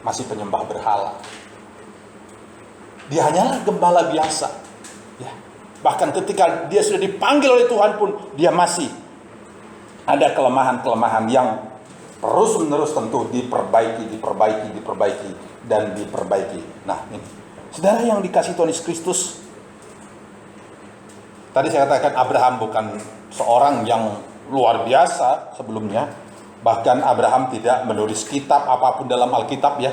Speaker 3: masih penyembah berhala. Dia hanyalah gembala biasa, ya. Bahkan ketika dia sudah dipanggil oleh Tuhan pun, dia masih ada kelemahan-kelemahan yang terus-menerus tentu diperbaiki, dan diperbaiki. Nah, ini, saudara yang dikasih Tuhan Yesus Kristus, tadi saya katakan Abraham bukan seorang yang luar biasa sebelumnya. Bahkan Abraham tidak menulis kitab apapun dalam Alkitab ya.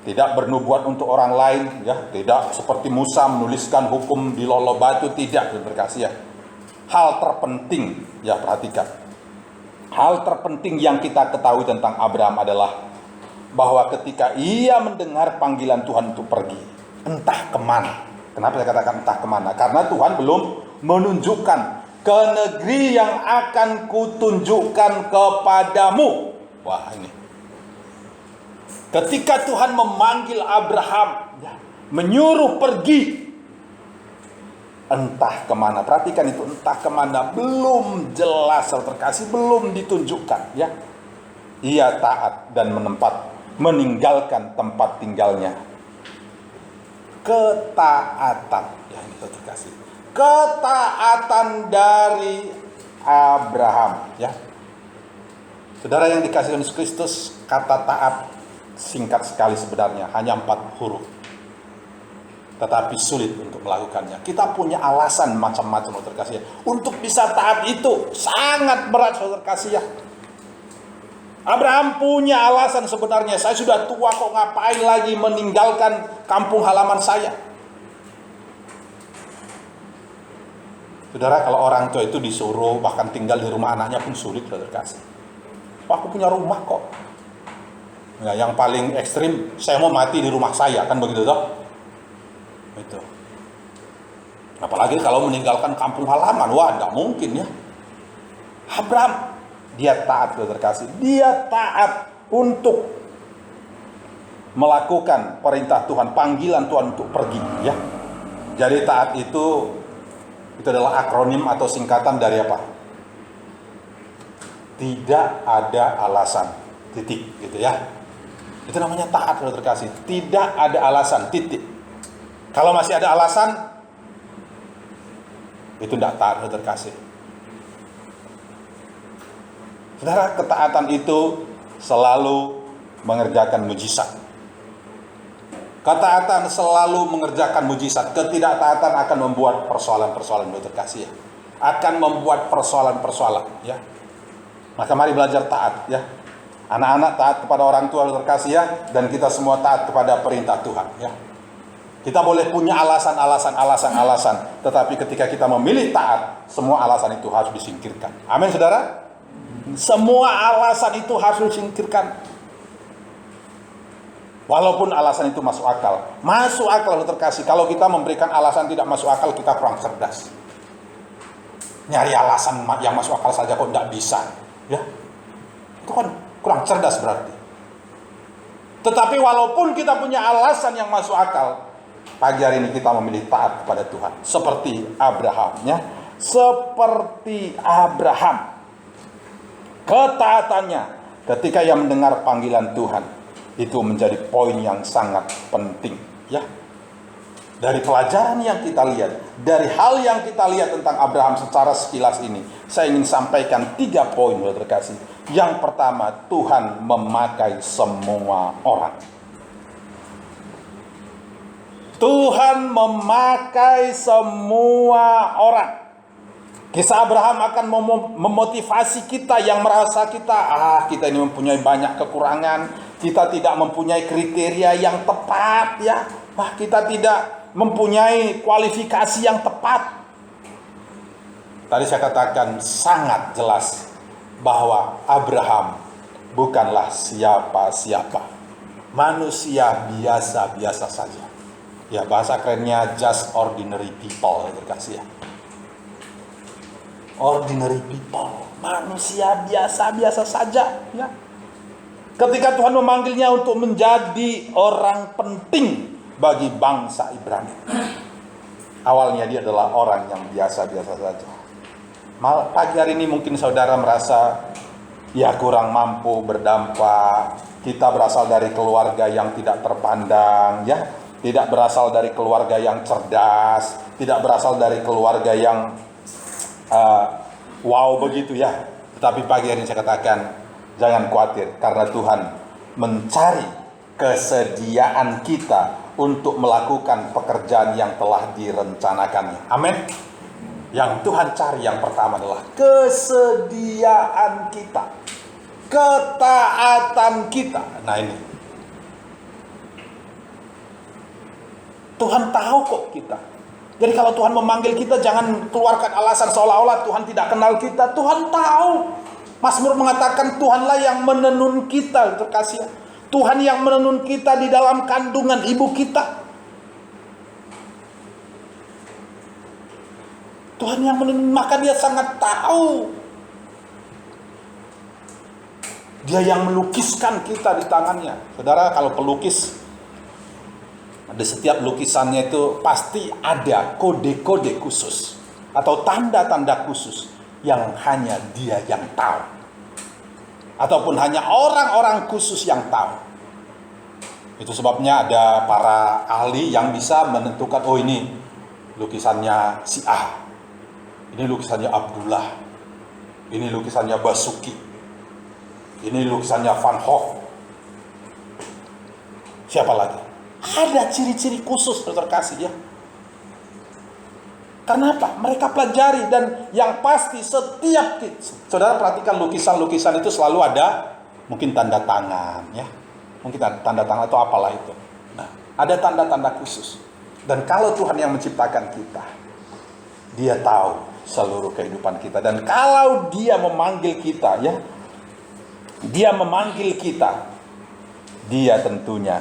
Speaker 3: Tidak bernubuat untuk orang lain ya. Tidak seperti Musa menuliskan hukum di lolo batu, tidak, terkasih ya. Hal terpenting ya, perhatikan. Hal terpenting yang kita ketahui tentang Abraham adalah bahwa ketika ia mendengar panggilan Tuhan untuk pergi, entah kemana. Kenapa saya katakan entah kemana? Karena Tuhan belum menunjukkan ke negeri yang akan kutunjukkan kepadamu. Wah, ini. Ketika Tuhan memanggil Abraham, menyuruh pergi, entah kemana. Perhatikan itu, entah kemana. Belum jelas, terkasih, belum ditunjukkan. Ya, ia taat dan meninggalkan tempat tinggalnya. Ketaatan, ya ini terkasih. Ketaatan dari Abraham, ya. Saudara yang dikasihi Yesus Kristus, kata taat singkat sekali sebenarnya, hanya 4 huruf. Tetapi sulit untuk melakukannya. Kita punya alasan macam-macam, saudara kasih. Untuk bisa taat itu sangat berat, saudara kasih. Abraham punya alasan sebenarnya. Saya sudah tua kok, ngapain lagi meninggalkan kampung halaman saya. Saudara, kalau orang tua itu disuruh bahkan tinggal di rumah anaknya pun sulit, saudara kasih. Aku punya rumah kok. Nah, yang paling ekstrim, saya mau mati di rumah saya, kan begitu toh? Itu. Apalagi kalau meninggalkan kampung halaman, wah, enggak mungkin ya. Abraham, dia taat, saudara kasih. Dia taat untuk melakukan perintah Tuhan, panggilan Tuhan untuk pergi, ya. Jadi taat itu adalah akronim atau singkatan dari apa? Tidak ada alasan, titik, gitu ya. Itu namanya taat, saudara kasih. Tidak ada alasan, titik. Kalau masih ada alasan, itu tidak taat, saudara kasih. Saudara, ketaatan itu selalu mengerjakan mujizat. Ketaatan selalu mengerjakan mujizat. Ketidaktaatan akan membuat persoalan-persoalan, saudara kasih, ya. Akan membuat persoalan-persoalan, ya. Maka mari belajar taat, ya. Anak-anak taat kepada orang tua, saudara kasih, ya. Dan kita semua taat kepada perintah Tuhan, ya. Kita boleh punya alasan, tetapi ketika kita memilih taat, semua alasan itu harus disingkirkan. Amin, saudara. Semua alasan itu harus disingkirkan. Walaupun alasan itu masuk akal. Masuk akal, saudara kasih. Kalau kita memberikan alasan tidak masuk akal, kita kurang cerdas. Nyari alasan yang masuk akal saja kok tidak bisa, ya. Itu kan kurang cerdas berarti. Tetapi walaupun kita punya alasan yang masuk akal, pagi hari ini kita memilih taat kepada Tuhan. Seperti Abraham, ya. Seperti Abraham. Ketaatannya ketika ia mendengar panggilan Tuhan, itu menjadi poin yang sangat penting, ya. Dari pelajaran yang kita lihat, dari hal yang kita lihat tentang Abraham secara sekilas ini, saya ingin sampaikan 3 poin, saudara kasih. Yang pertama, Tuhan memakai semua orang. Tuhan memakai semua orang. Kisah Abraham akan memotivasi kita yang merasa kita ini mempunyai banyak kekurangan, kita tidak mempunyai kriteria yang tepat, ya. Wah, kita tidak mempunyai kualifikasi yang tepat. Tadi saya katakan sangat jelas bahwa Abraham bukanlah siapa-siapa. Manusia biasa-biasa saja. Ya, bahasa kerennya just ordinary people, terkasih, ya. Ordinary people, manusia biasa-biasa saja, ya. Ketika Tuhan memanggilnya untuk menjadi orang penting bagi bangsa Ibrani, awalnya dia adalah orang yang biasa-biasa saja. Pagi hari ini mungkin saudara merasa ya kurang mampu berdampak. Kita berasal dari keluarga yang tidak terpandang, ya. Tidak berasal dari keluarga yang cerdas, tidak berasal dari keluarga yang wow begitu, ya. Tetapi pagi hari ini saya katakan, jangan khawatir, karena Tuhan mencari kesediaan kita untuk melakukan pekerjaan yang telah direncanakannya. Amin. Yang Tuhan cari yang pertama adalah kesediaan kita, ketaatan kita. Nah, ini Tuhan tahu kok kita. Jadi kalau Tuhan memanggil kita, jangan keluarkan alasan seolah-olah Tuhan tidak kenal kita. Tuhan tahu. Mazmur mengatakan Tuhanlah yang menenun kita, terkasih. Tuhan yang menenun kita di dalam kandungan ibu kita. Tuhan yang menenun, maka Dia sangat tahu. Dia yang melukiskan kita di tangannya. Saudara, kalau pelukis, di setiap lukisannya itu pasti ada kode-kode khusus atau tanda-tanda khusus yang hanya dia yang tahu, ataupun hanya orang-orang khusus yang tahu. Itu sebabnya ada para ahli yang bisa menentukan, oh ini lukisannya si A, ini lukisannya Abdullah, ini lukisannya Basuki, ini lukisannya Van Gogh.
Speaker 2: Siapa lagi? Ada ciri-ciri khusus, saudara kasih ya. Kenapa? Mereka pelajari, dan yang pasti setiap saudara perhatikan lukisan-lukisan itu selalu ada mungkin tanda tangan ya. Mungkin tanda tangan atau apalah itu. Nah, ada tanda-tanda khusus. Dan kalau Tuhan yang menciptakan kita, Dia tahu seluruh kehidupan kita. Dan kalau Dia memanggil kita ya, Dia memanggil kita, Dia tentunya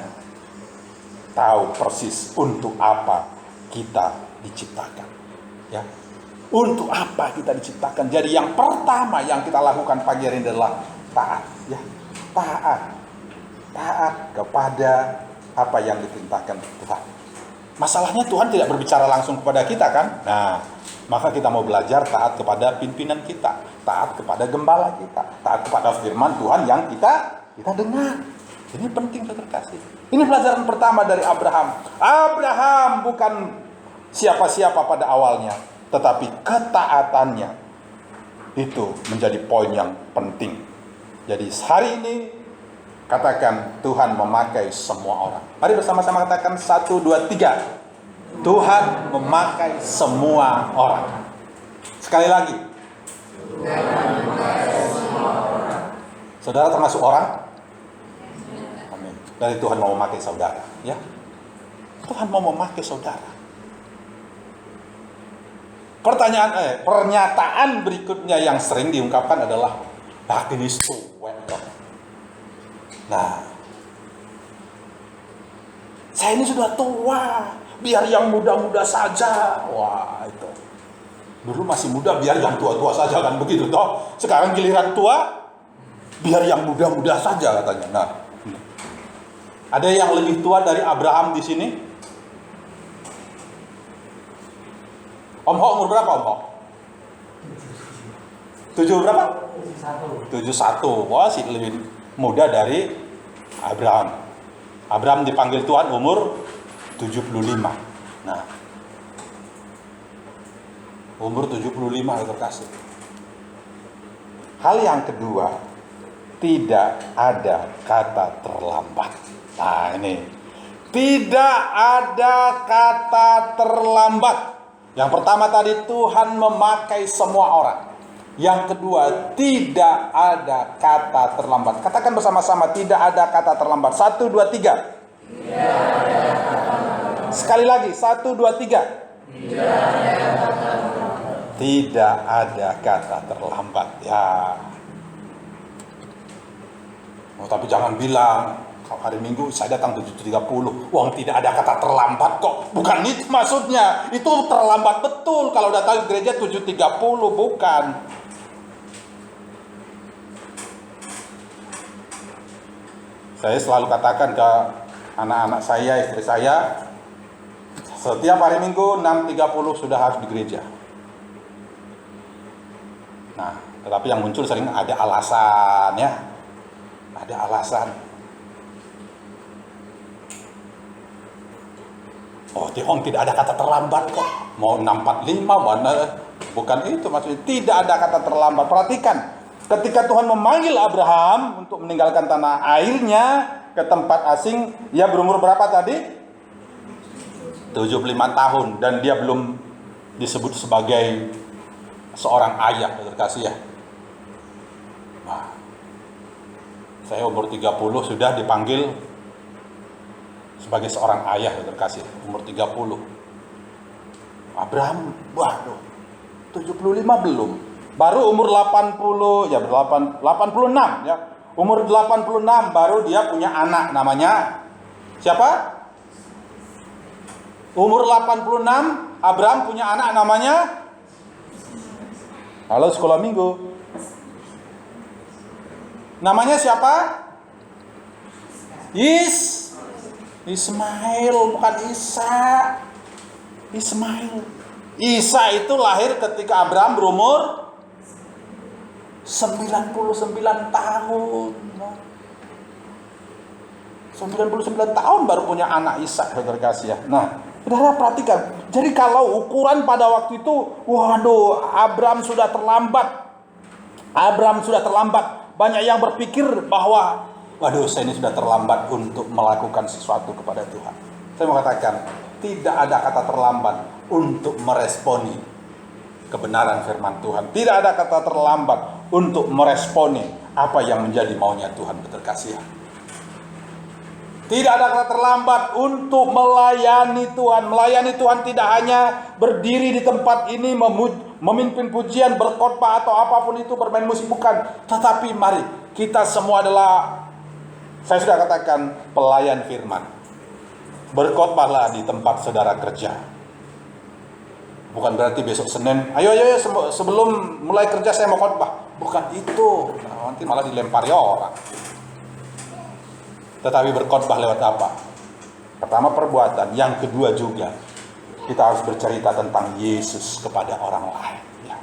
Speaker 2: tahu persis untuk apa kita diciptakan. Ya, untuk apa kita diciptakan. Jadi yang pertama yang kita lakukan pagi hari ini adalah taat. Ya, taat kepada apa yang diperintahkan Tuhan. Masalahnya Tuhan tidak berbicara langsung kepada kita kan? Nah, maka kita mau belajar taat kepada pimpinan kita, taat kepada gembala kita, taat kepada firman Tuhan yang kita dengar. Ini penting, saudara kasih. Ini pelajaran pertama dari Abraham. Abraham bukan siapa-siapa pada awalnya, tetapi ketaatannya itu menjadi poin yang penting. Jadi hari ini katakan Tuhan memakai semua orang. Mari bersama-sama katakan 1, 2, 3. Tuhan memakai semua orang. Sekali lagi. Saudara termasuk orang? Amin. Dari Tuhan mau memakai saudara, ya. Tuhan mau memakai saudara. Pernyataan berikutnya yang sering diungkapkan adalah ini tuwek. Nah, saya ini sudah tua, biar yang muda-muda saja. Wah, itu. Dulu masih muda, biar yang tua-tua saja, kan begitu toh. Sekarang giliran tua, biar yang muda-muda saja katanya. Nah, ada yang lebih tua dari Abraham di sini? Om Ho umur berapa, Om Ho? 7 berapa? 71. Wah, sih lebih muda dari Abraham. Abraham dipanggil Tuhan umur 75. Nah, umur 75 itu kasih. Hal yang kedua, tidak ada kata terlambat. Nah, ini tidak ada kata terlambat. Yang pertama tadi, Tuhan memakai semua orang. Yang kedua, tidak ada kata terlambat. Katakan bersama-sama, tidak ada kata terlambat. 1, 2, 3. Sekali lagi, 1, 2, 3. Tidak ada kata terlambat. Ya. Oh, tapi jangan bilang hari Minggu saya datang 7.30. Wong tidak ada kata terlambat kok. Bukan itu maksudnya. Itu terlambat betul kalau datang ke gereja 7.30, bukan. Saya selalu katakan ke anak-anak saya, istri saya, setiap hari Minggu 6.30 sudah harus di gereja. Nah, tetapi yang muncul sering ada alasan ya. Ada alasan. Oh, Tihong tidak ada kata terlambat kok. Mau 6.45, mana? Bukan itu maksudnya. Tidak ada kata terlambat. Perhatikan. Ketika Tuhan memanggil Abraham untuk meninggalkan tanah airnya ke tempat asing, dia berumur berapa tadi? 75 tahun, dan dia belum disebut sebagai seorang ayah, terkasih ya. Nah, saya umur 30 sudah dipanggil sebagai seorang ayah, terkasih, umur 30. Abraham, waduh, 75 belum. Baru umur 86 ya. Umur 86 baru dia punya anak, namanya siapa? Umur 86 Abraham punya anak namanya, halo sekolah minggu, namanya siapa? Ismail, bukan Isa. Ismail. Isa itu lahir ketika Abraham berumur 99 tahun. 99 tahun baru punya anak Isa, saudara kasih ya. Nah, saudara perhatikan. Jadi kalau ukuran pada waktu itu, waduh, Abraham sudah terlambat. Banyak yang berpikir bahwa
Speaker 4: waduh saya ini sudah terlambat untuk melakukan sesuatu kepada Tuhan. Saya mau katakan, tidak ada kata terlambat untuk meresponi kebenaran firman Tuhan. Tidak ada kata terlambat untuk meresponi apa yang menjadi maunya Tuhan, berterkasih. Tidak ada kata terlambat untuk melayani Tuhan. Melayani Tuhan tidak hanya berdiri di tempat ini memimpin pujian, berkhotbah atau apapun itu, bermain musik, bukan. Tetapi mari kita semua adalah, saya sudah katakan, pelayan firman. Berkhotbahlah di tempat saudara kerja. Bukan berarti besok Senin, ayo sebelum mulai kerja saya mau khotbah. Bukan itu, nanti malah dilempari orang. Tetapi berkhotbah lewat apa? Pertama perbuatan, yang kedua juga kita harus bercerita tentang Yesus kepada orang lain. Ya.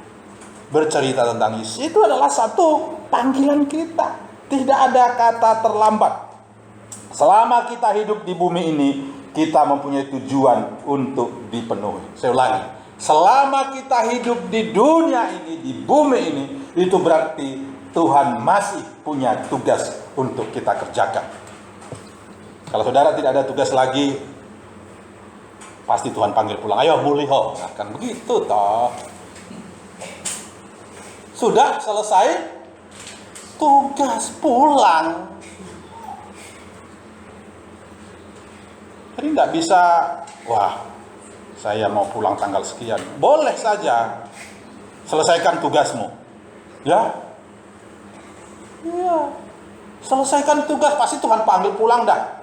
Speaker 4: Bercerita tentang Yesus itu adalah satu panggilan kita. Tidak ada kata terlambat. Selama kita hidup di bumi ini, kita mempunyai tujuan untuk dipenuhi. Saya ulangi, selama kita hidup di dunia ini, di bumi ini, itu berarti Tuhan masih punya tugas untuk kita kerjakan. Kalau saudara tidak ada tugas lagi, pasti Tuhan panggil pulang. Ayo muliho, nah, kan begitu toh. Sudah selesai tugas, pulang. Jadi nggak bisa, wah saya mau pulang tanggal sekian. Boleh saja, selesaikan tugasmu. Ya, selesaikan tugas, pasti Tuhan panggil pulang dah.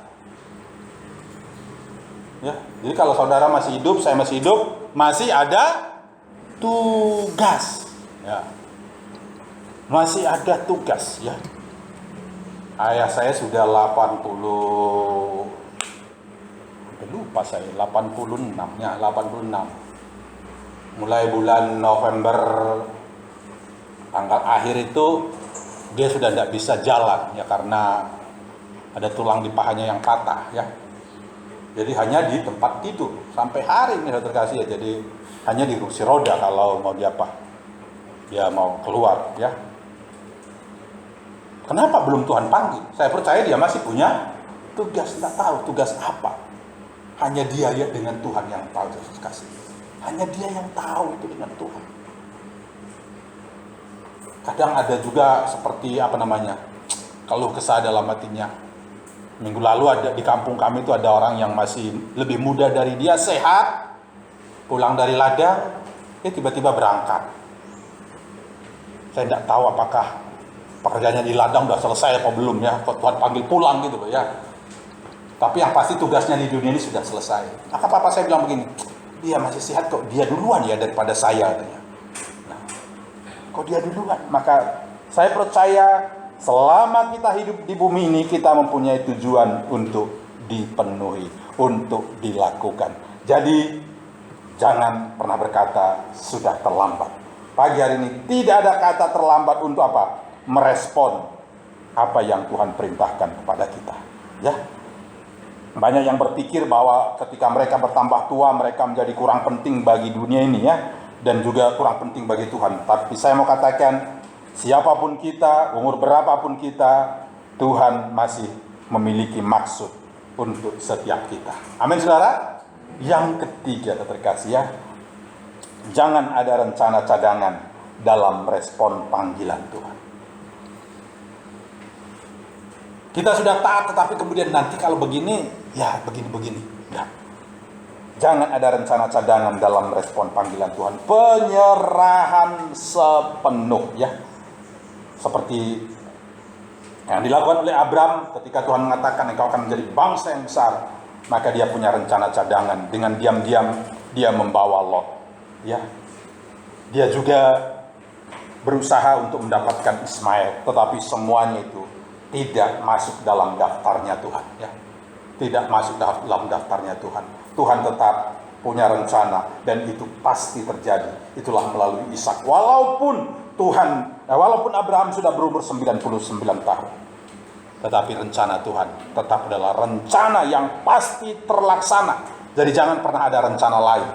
Speaker 4: Ya, jadi kalau saudara masih hidup, saya masih hidup, masih ada tugas. Ya, masih ada tugas. Ya, ayah saya sudah 86, ya 86. Mulai bulan November tanggal akhir itu dia sudah tidak bisa jalan ya karena ada tulang di pahanya yang patah ya. Jadi hanya di tempat tidur sampai hari ini sudah terkasih ya. Jadi hanya di kursi roda kalau mau dia mau keluar ya. Kenapa belum Tuhan panggil? Saya percaya dia masih punya tugas, tidak tahu tugas apa. Hanya dia ya dengan Tuhan yang tahu, terkasih. Hanya dia yang tahu itu dengan Tuhan. Kadang ada juga seperti keluh kesah dalam hatinya. Minggu lalu ada di kampung kami itu ada orang yang masih lebih muda dari dia, sehat, pulang dari ladang, dia tiba-tiba berangkat. Saya tidak tahu apakah pekerjaannya di ladang sudah selesai atau belum ya, kok Tuhan panggil pulang gitu loh ya. Tapi yang pasti tugasnya di dunia ini sudah selesai. Maka papa saya bilang begini, dia masih sehat kok, dia duluan ya daripada saya katanya. Nah, kok dia duluan? Maka saya percaya selama kita hidup di bumi ini, kita mempunyai tujuan untuk dipenuhi, untuk dilakukan. Jadi, jangan pernah berkata, sudah terlambat. Pagi hari ini, tidak ada kata terlambat untuk apa? Merespon apa yang Tuhan perintahkan kepada kita. Ya, banyak yang berpikir bahwa ketika mereka bertambah tua, mereka menjadi kurang penting bagi dunia ini ya, dan juga kurang penting bagi Tuhan. Tapi saya mau katakan, siapapun kita, umur berapapun kita, Tuhan masih memiliki maksud untuk setiap kita. Amin saudara. Yang ketiga terkasih ya, jangan ada rencana cadangan dalam respon panggilan Tuhan. Kita sudah taat, tetapi kemudian nanti kalau begini, ya begini-begini. Nah, jangan ada rencana cadangan dalam respon panggilan Tuhan. Penyerahan sepenuh ya. Seperti yang dilakukan oleh Abraham ketika Tuhan mengatakan engkau akan menjadi bangsa yang besar, maka dia punya rencana cadangan. Dengan diam-diam dia membawa Lot ya. Dia juga berusaha untuk mendapatkan Ismail, tetapi semuanya itu tidak masuk dalam daftarnya Tuhan ya. Tidak masuk dalam daftarnya Tuhan. Tuhan tetap punya rencana dan itu pasti terjadi. Itulah melalui Ishak. Walaupun Abraham sudah berumur 99 tahun, tetapi rencana Tuhan tetap adalah rencana yang pasti terlaksana. Jadi jangan pernah ada rencana lain,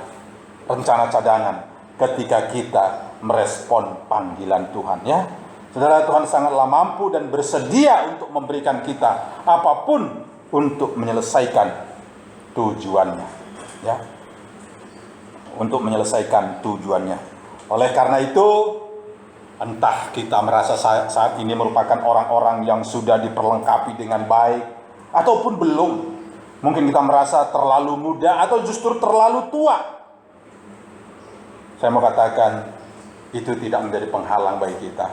Speaker 4: rencana cadangan ketika kita merespon panggilan Tuhan ya. Saudara, Tuhan sangatlah mampu dan bersedia untuk memberikan kita apapun untuk menyelesaikan tujuannya, ya. Untuk menyelesaikan tujuannya. Oleh karena itu, entah kita merasa saat ini merupakan orang-orang yang sudah diperlengkapi dengan baik ataupun belum. Mungkin kita merasa terlalu muda atau justru terlalu tua. Saya mau katakan, itu tidak menjadi penghalang bagi kita.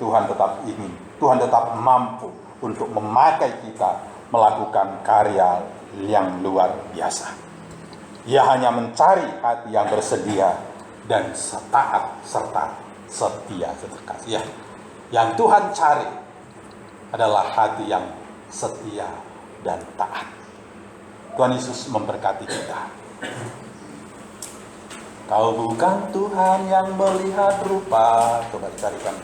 Speaker 4: Tuhan tetap ingin, Tuhan tetap mampu untuk memakai kita melakukan karya yang luar biasa. Ia hanya mencari hati yang bersedia dan taat serta setia, saudara. Yang Tuhan cari adalah hati yang setia dan taat. Tuhan Yesus memberkati kita. Kau bukan Tuhan yang melihat rupa. Coba carikan.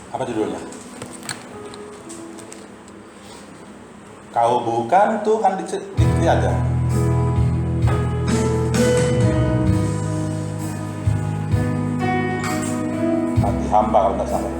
Speaker 4: Apa judulnya? Kau bukan Tuhan ditiada. Hati hamba kalau tidak salah.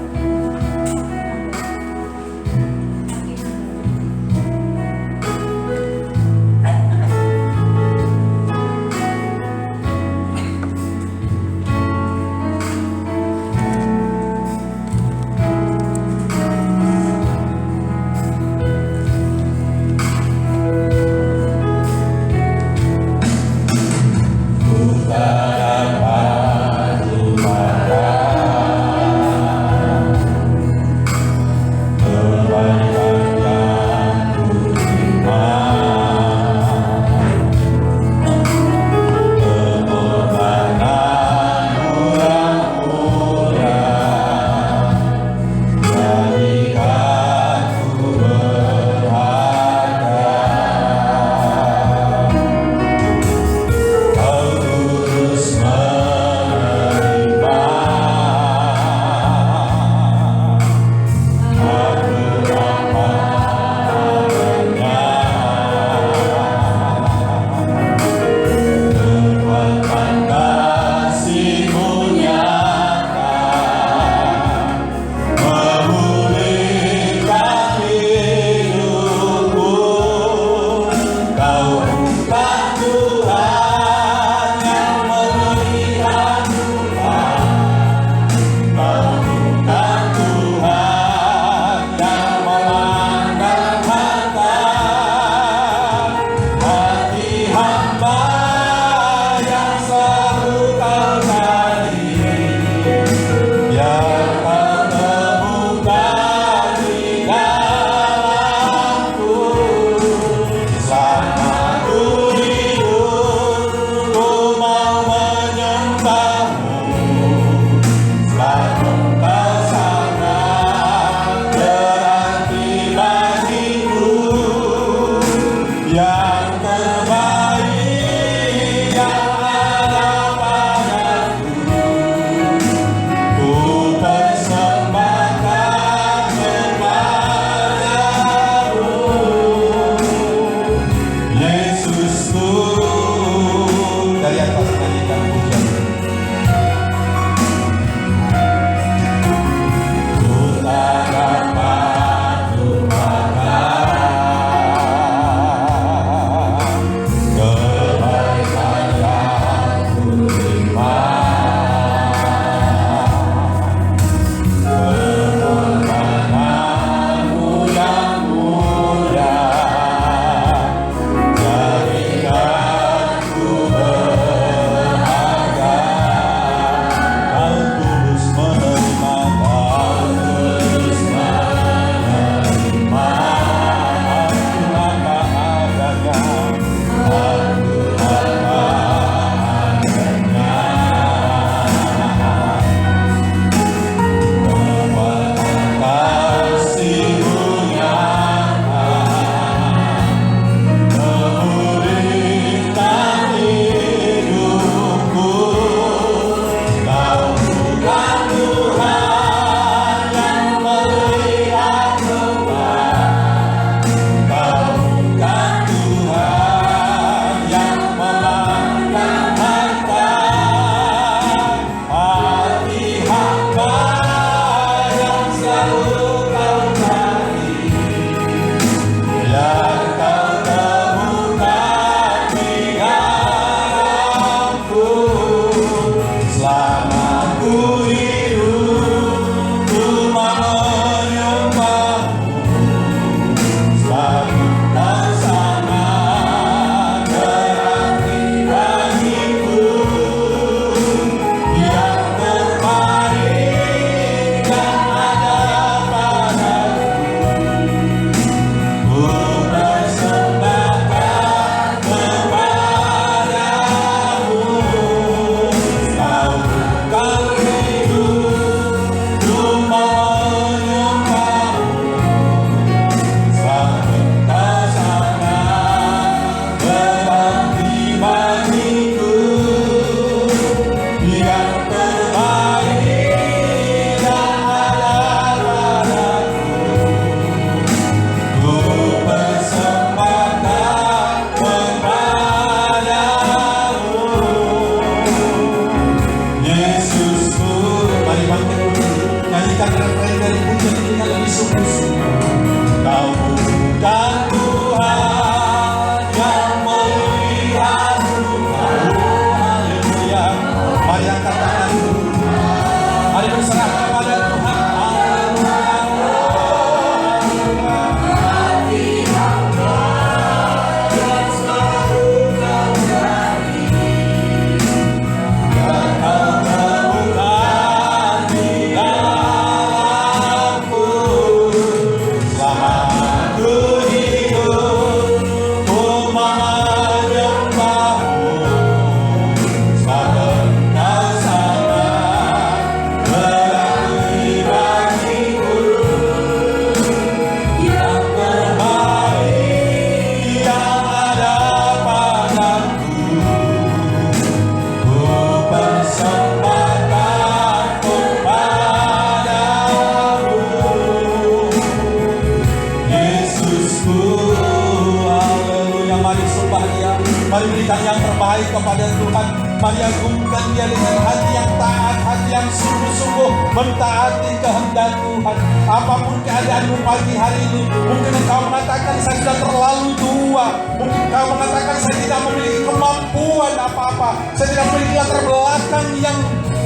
Speaker 2: baik kepada Tuhan. Mari agungkan dia dengan hati yang taat, hati yang sungguh-sungguh mentaati kehendak Tuhan. Apapun keadaanmu pagi hari ini, mungkin engkau mengatakan saya sudah terlalu tua, mungkin engkau mengatakan saya tidak memiliki kemampuan apa-apa, saya tidak memiliki latar belakang yang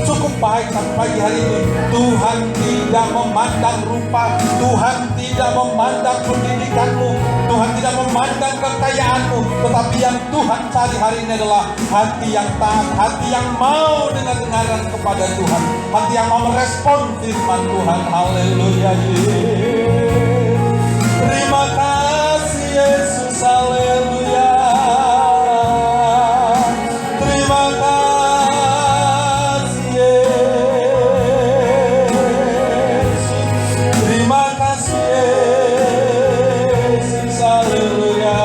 Speaker 2: cukup baik. Tapi pagi hari ini Tuhan tidak memandang rupa, Tuhan tidak memandang pendidikanmu, Tuhan tidak memandang kekayaanmu, tetapi yang Tuhan cari hari ini adalah hati yang taat, hati yang mau dengar-dengaran kepada Tuhan, hati yang mau merespon firman Tuhan. Haleluya. Terima kasih Yesus. Haleluya. Terima kasih Yesus. Terima kasih Yesus. Haleluya.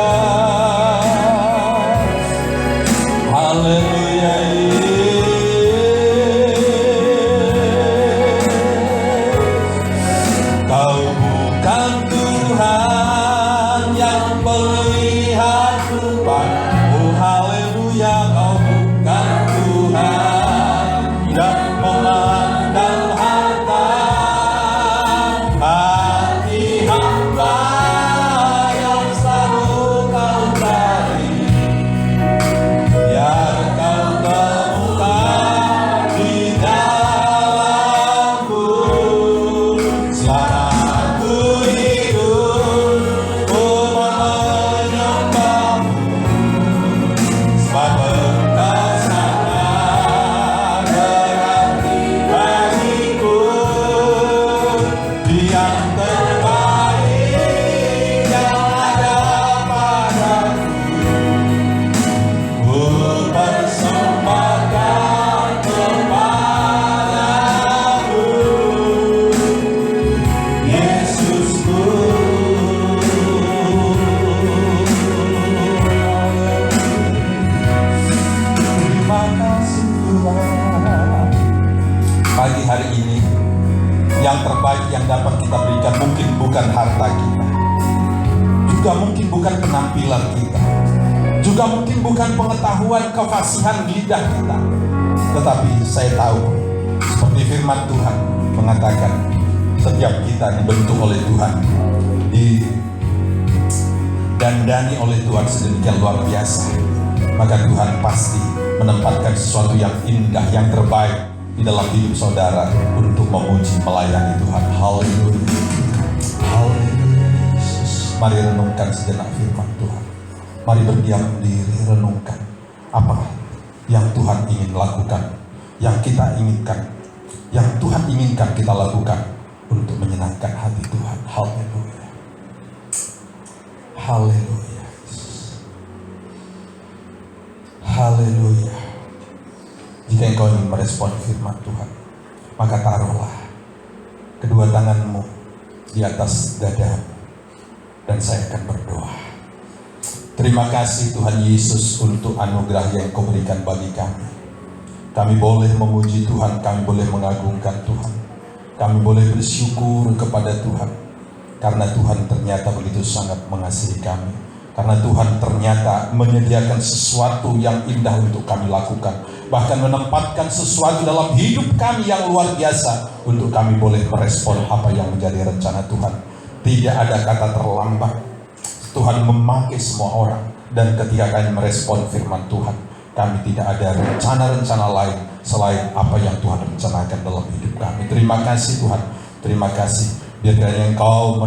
Speaker 2: Haleluya. Kau bukan Tuhan yang melihat rupa. Oh haleluya. Kau bukan Tuhan yang memandang harta. Hati hamba yang selalu kau cari, biar kau temukan di dalamku. Selama ku hidup, ku menyembahmu, sebab Engkau sangat berarti bagiku. Yang terbaik yang ada padaku, ku persembahkan kepadamu, Yesusku. Terima kasih Tuhan. Pagi hari ini yang terbaik yang dapat kita berikan mungkin bukan harta kita, juga mungkin bukan penampilan kita, juga mungkin bukan pengetahuan kefasihan lidah kita, tetapi saya tahu seperti firman Tuhan mengatakan setiap kita dibentuk oleh Tuhan, didandani oleh Tuhan sedemikian luar biasa, maka Tuhan pasti menempatkan sesuatu yang indah, yang terbaik di dalam hidup saudara untuk memuji, melayani Tuhan. Haleluya. Haleluya. Yesus. Mari renungkan sejenak firman Tuhan. Mari berdiam diri, renungkan apa yang Tuhan ingin lakukan, yang kita inginkan, yang Tuhan inginkan kita lakukan untuk menyenangkan hati Tuhan. Haleluya. Haleluya. Haleluya. Jika engkau ingin merespon firman Tuhan, maka taruhlah kedua tanganmu di atas dadamu, dan saya akan berdoa. Terima kasih Tuhan Yesus untuk anugerah yang Kau berikan bagi kami. Kami boleh memuji Tuhan, kami boleh mengagungkan Tuhan, kami boleh bersyukur kepada Tuhan, karena Tuhan ternyata begitu sangat mengasihi kami. Karena Tuhan ternyata menyediakan sesuatu yang indah untuk kami lakukan, bahkan menempatkan sesuatu dalam hidup kami yang luar biasa untuk kami boleh merespon apa yang menjadi rencana Tuhan. Tidak ada kata terlambat. Tuhan memakai semua orang, dan ketika kami merespon firman Tuhan, kami tidak ada rencana-rencana lain selain apa yang Tuhan rencanakan dalam hidup kami. Terima kasih Tuhan, terima kasih. Biar kiranya Engkau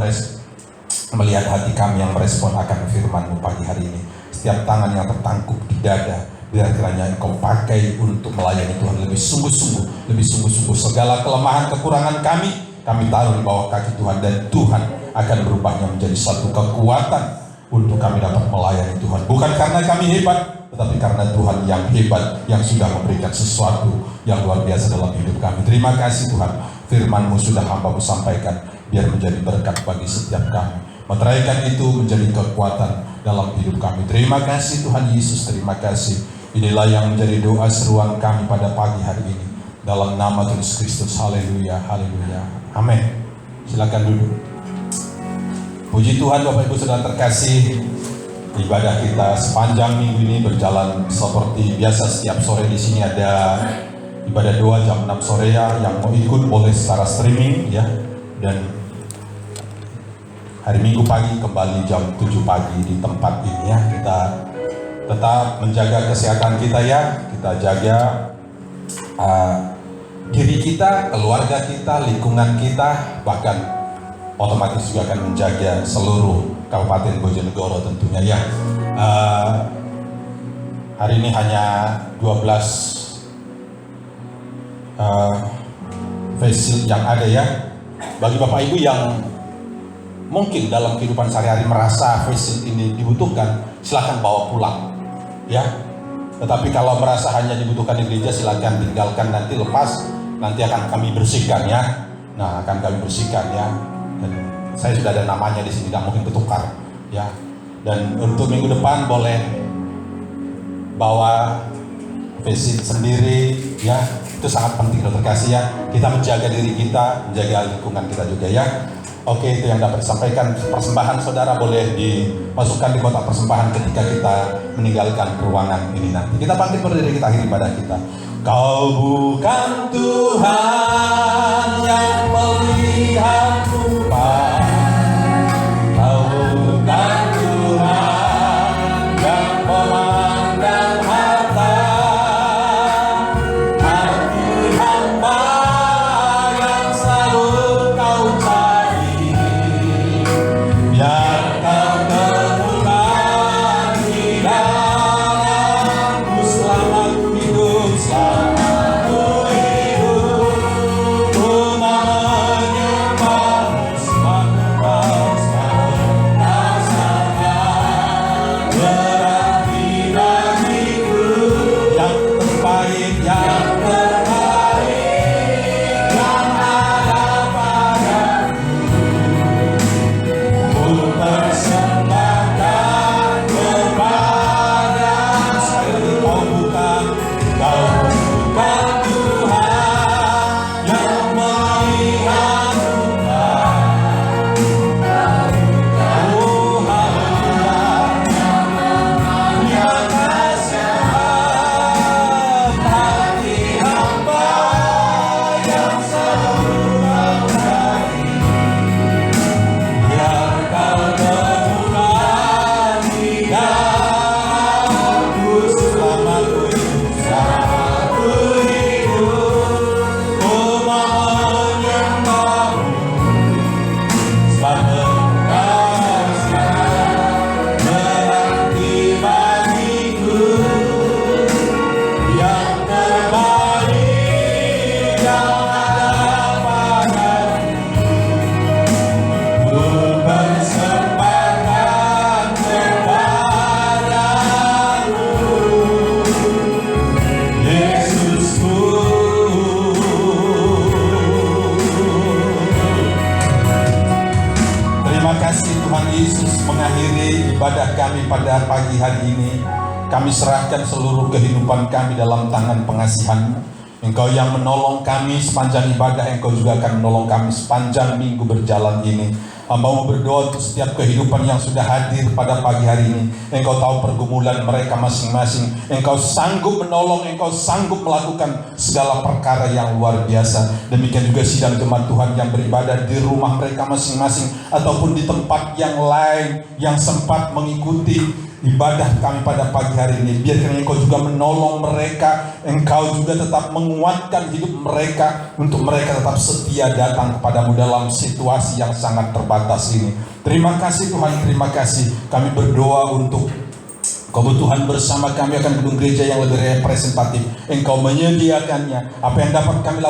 Speaker 2: melihat hati kami yang merespon akan firman-Mu pagi hari ini. Setiap tangan yang tertangkup di dada, biar kiranya Engkau pakai untuk melayani Tuhan lebih sungguh-sungguh, lebih sungguh-sungguh. Segala kelemahan, kekurangan kami taruh di bawah kaki Tuhan, dan Tuhan akan berubahnya menjadi satu kekuatan untuk kami dapat melayani Tuhan. Bukan karena kami hebat, tetapi karena Tuhan yang hebat, yang sudah memberikan sesuatu yang luar biasa dalam hidup kami. Terima kasih Tuhan, firman-Mu sudah hamba-Mu sampaikan, biar menjadi berkat bagi setiap kami. Meteraikan itu menjadi kekuatan dalam hidup kami. Terima kasih Tuhan Yesus, terima kasih. Inilah yang menjadi doa seruan kami pada pagi hari ini. Dalam nama Tuhan Yesus Kristus, haleluya, haleluya, amin. Silakan duduk. Puji Tuhan Bapak Ibu Saudara terkasih. ibadah kita sepanjang minggu ini berjalan seperti biasa. Setiap sore di sini ada ibadah doa jam 6 sore ya, yang mau ikut boleh secara streaming ya. Dan hari Minggu pagi kembali jam 7 pagi di tempat ini ya. Kita tetap menjaga kesehatan kita ya. Kita jaga diri kita, keluarga kita, lingkungan kita, bahkan otomatis juga akan menjaga seluruh Kabupaten Bojonegoro tentunya ya. Hari ini hanya 12 face shield yang ada ya. Bagi Bapak Ibu yang mungkin dalam kehidupan sehari-hari merasa face shield ini dibutuhkan, silahkan bawa pulang ya. Tetapi kalau merasa hanya dibutuhkan di gereja, silahkan tinggalkan, nanti lepas, nanti akan kami bersihkan ya. Nah, akan kami bersihkan ya. Dan saya sudah ada namanya di sini, tidak mungkin bertukar ya. Dan untuk minggu depan boleh bawa face shield sendiri ya. Itu sangat penting dokter kasih ya. Kita menjaga diri kita, menjaga lingkungan kita juga ya. Oke, itu yang dapat disampaikan. Persembahan saudara boleh dimasukkan di kotak persembahan ketika kita meninggalkan ruangan ini nanti. Kita bangkit berdiri, kita akhiri ibadah kita. Kau bukan Tuhan yang melihat rupa, Kau bukan Tuhan yang memandang harta. Hati hamba yang selalu Kau cari, biar Kau kemuliaan di dalamku. Selamat hidup, selamat hidup. Ku mau menyembahmu, sebab Engkau rasakan berarti bagiku. Yang terbaik, yang terbaik yang ada padaku, ku persembahkan kepadamu. Sekali lagi, Kau bukan Tuhan yang melihat rupa. Oh haleluya, yang kasihan hati hamba yang selalu Kau cari, biar Kau kemuliaan di dalamku. Selamat hidup, selamat hidup. Ku mau menyembahmu, sebab Engkau sangat berarti bagiku. Yang terbaik yang ada padaku, ku persembahkan kepadamu, Yesusku. Terima kasih Tuhan Yesus. Mengakhiri ibadah kami pada pagi hari ini, kami serahkan seluruh kehidupan kami dalam tangan pengasihan-Mu. Engkau yang menolong kami sepanjang ibadah, Engkau juga akan menolong kami sepanjang minggu berjalan ini. Hamba mau berdoa untuk setiap kehidupan yang sudah hadir pada pagi hari ini. Engkau tahu pergumulan mereka masing-masing. Engkau sanggup menolong, Engkau sanggup melakukan segala perkara yang luar biasa. Demikian juga sidang jemaat Tuhan yang beribadah di rumah mereka masing-masing ataupun di tempat yang lain yang sempat mengikuti ibadah kami pada pagi hari ini. Biarkan Engkau juga menolong mereka, Engkau juga tetap menguatkan hidup mereka untuk mereka tetap setia datang kepadamu dalam situasi yang sangat terbatas ini. Terima kasih Tuhan, terima kasih. Kami berdoa untuk kebutuhan bersama kami akan gedung gereja yang lebih representatif. Engkau menyediakannya. Apa yang dapat kami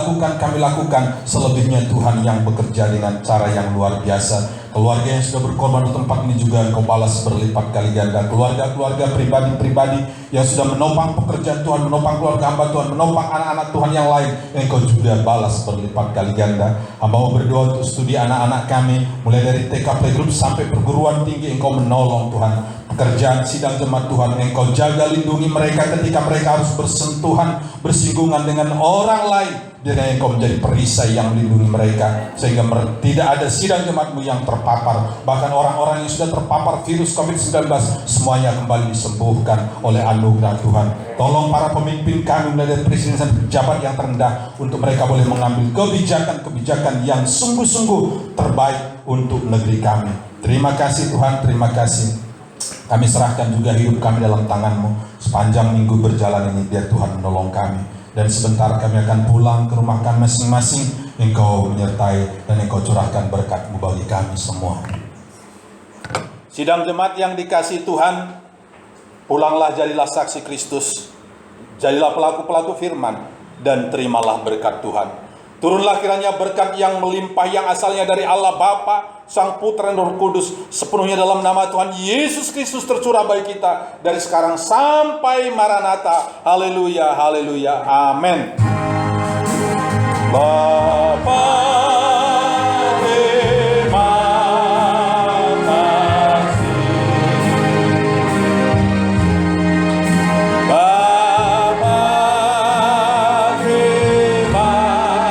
Speaker 2: lakukan. Selebihnya Tuhan yang bekerja dengan cara yang luar biasa. Keluarga yang sudah berkorban di tempat ini juga Engkau balas berlipat kali ganda. Keluarga-keluarga pribadi-pribadi yang sudah menopang pekerjaan Tuhan, menopang keluarga hamba Tuhan, menopang anak-anak Tuhan yang lain, Engkau juga balas berlipat kali ganda. Hamba mau berdoa untuk studi anak-anak kami, mulai dari TK Playgroup sampai perguruan tinggi. Engkau menolong Tuhan. pekerjaan sidang jemaat Tuhan. Engkau jaga lindungi mereka ketika mereka harus bersentuhan, bersinggungan dengan orang lain. Kiranya Engkau menjadi perisai yang melindungi mereka, sehingga tidak ada sidang jemaat-Mu yang terpapar. Bahkan orang-orang yang sudah terpapar virus COVID-19 semuanya kembali disembuhkan oleh anugerah Tuhan. Tolong para pemimpin kami, mulai dari presiden sampai pejabat yang terendah, untuk mereka boleh mengambil kebijakan-kebijakan yang sungguh-sungguh terbaik untuk negeri kami. Terima kasih Tuhan, terima kasih. Kami serahkan juga hidup kami dalam tangan-Mu. Sepanjang minggu berjalan ini, biar Tuhan menolong kami. Dan sebentar kami akan pulang ke rumah kami masing-masing. Engkau menyertai dan Engkau curahkan berkat-Mu bagi kami semua.
Speaker 4: Sidang jemaat yang dikasihi Tuhan, pulanglah jadilah saksi Kristus, jadilah pelaku-pelaku firman, dan terimalah berkat Tuhan. Turunlah kiranya berkat yang melimpah yang asalnya dari Allah Bapa, Sang Putra dan Roh Kudus, sepenuhnya dalam nama Tuhan Yesus Kristus tercurah bagi kita dari sekarang sampai Maranatha. Haleluya, haleluya, amin. Bapa, terima kasih. Bapa, terima kasih.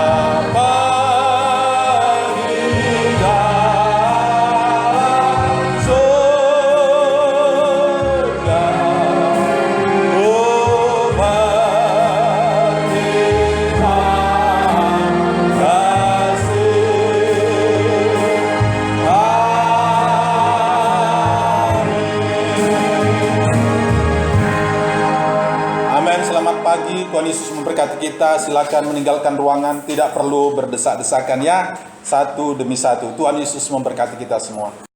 Speaker 4: Bapa di dalam surga, oh berterima kasih. Amin. Selamat pagi, Tuhan Yesus memberkati kita. Silakan meninggalkan ruangan, tidak perlu berdesak-desakan ya. Satu demi satu. Tuhan Yesus memberkati kita semua.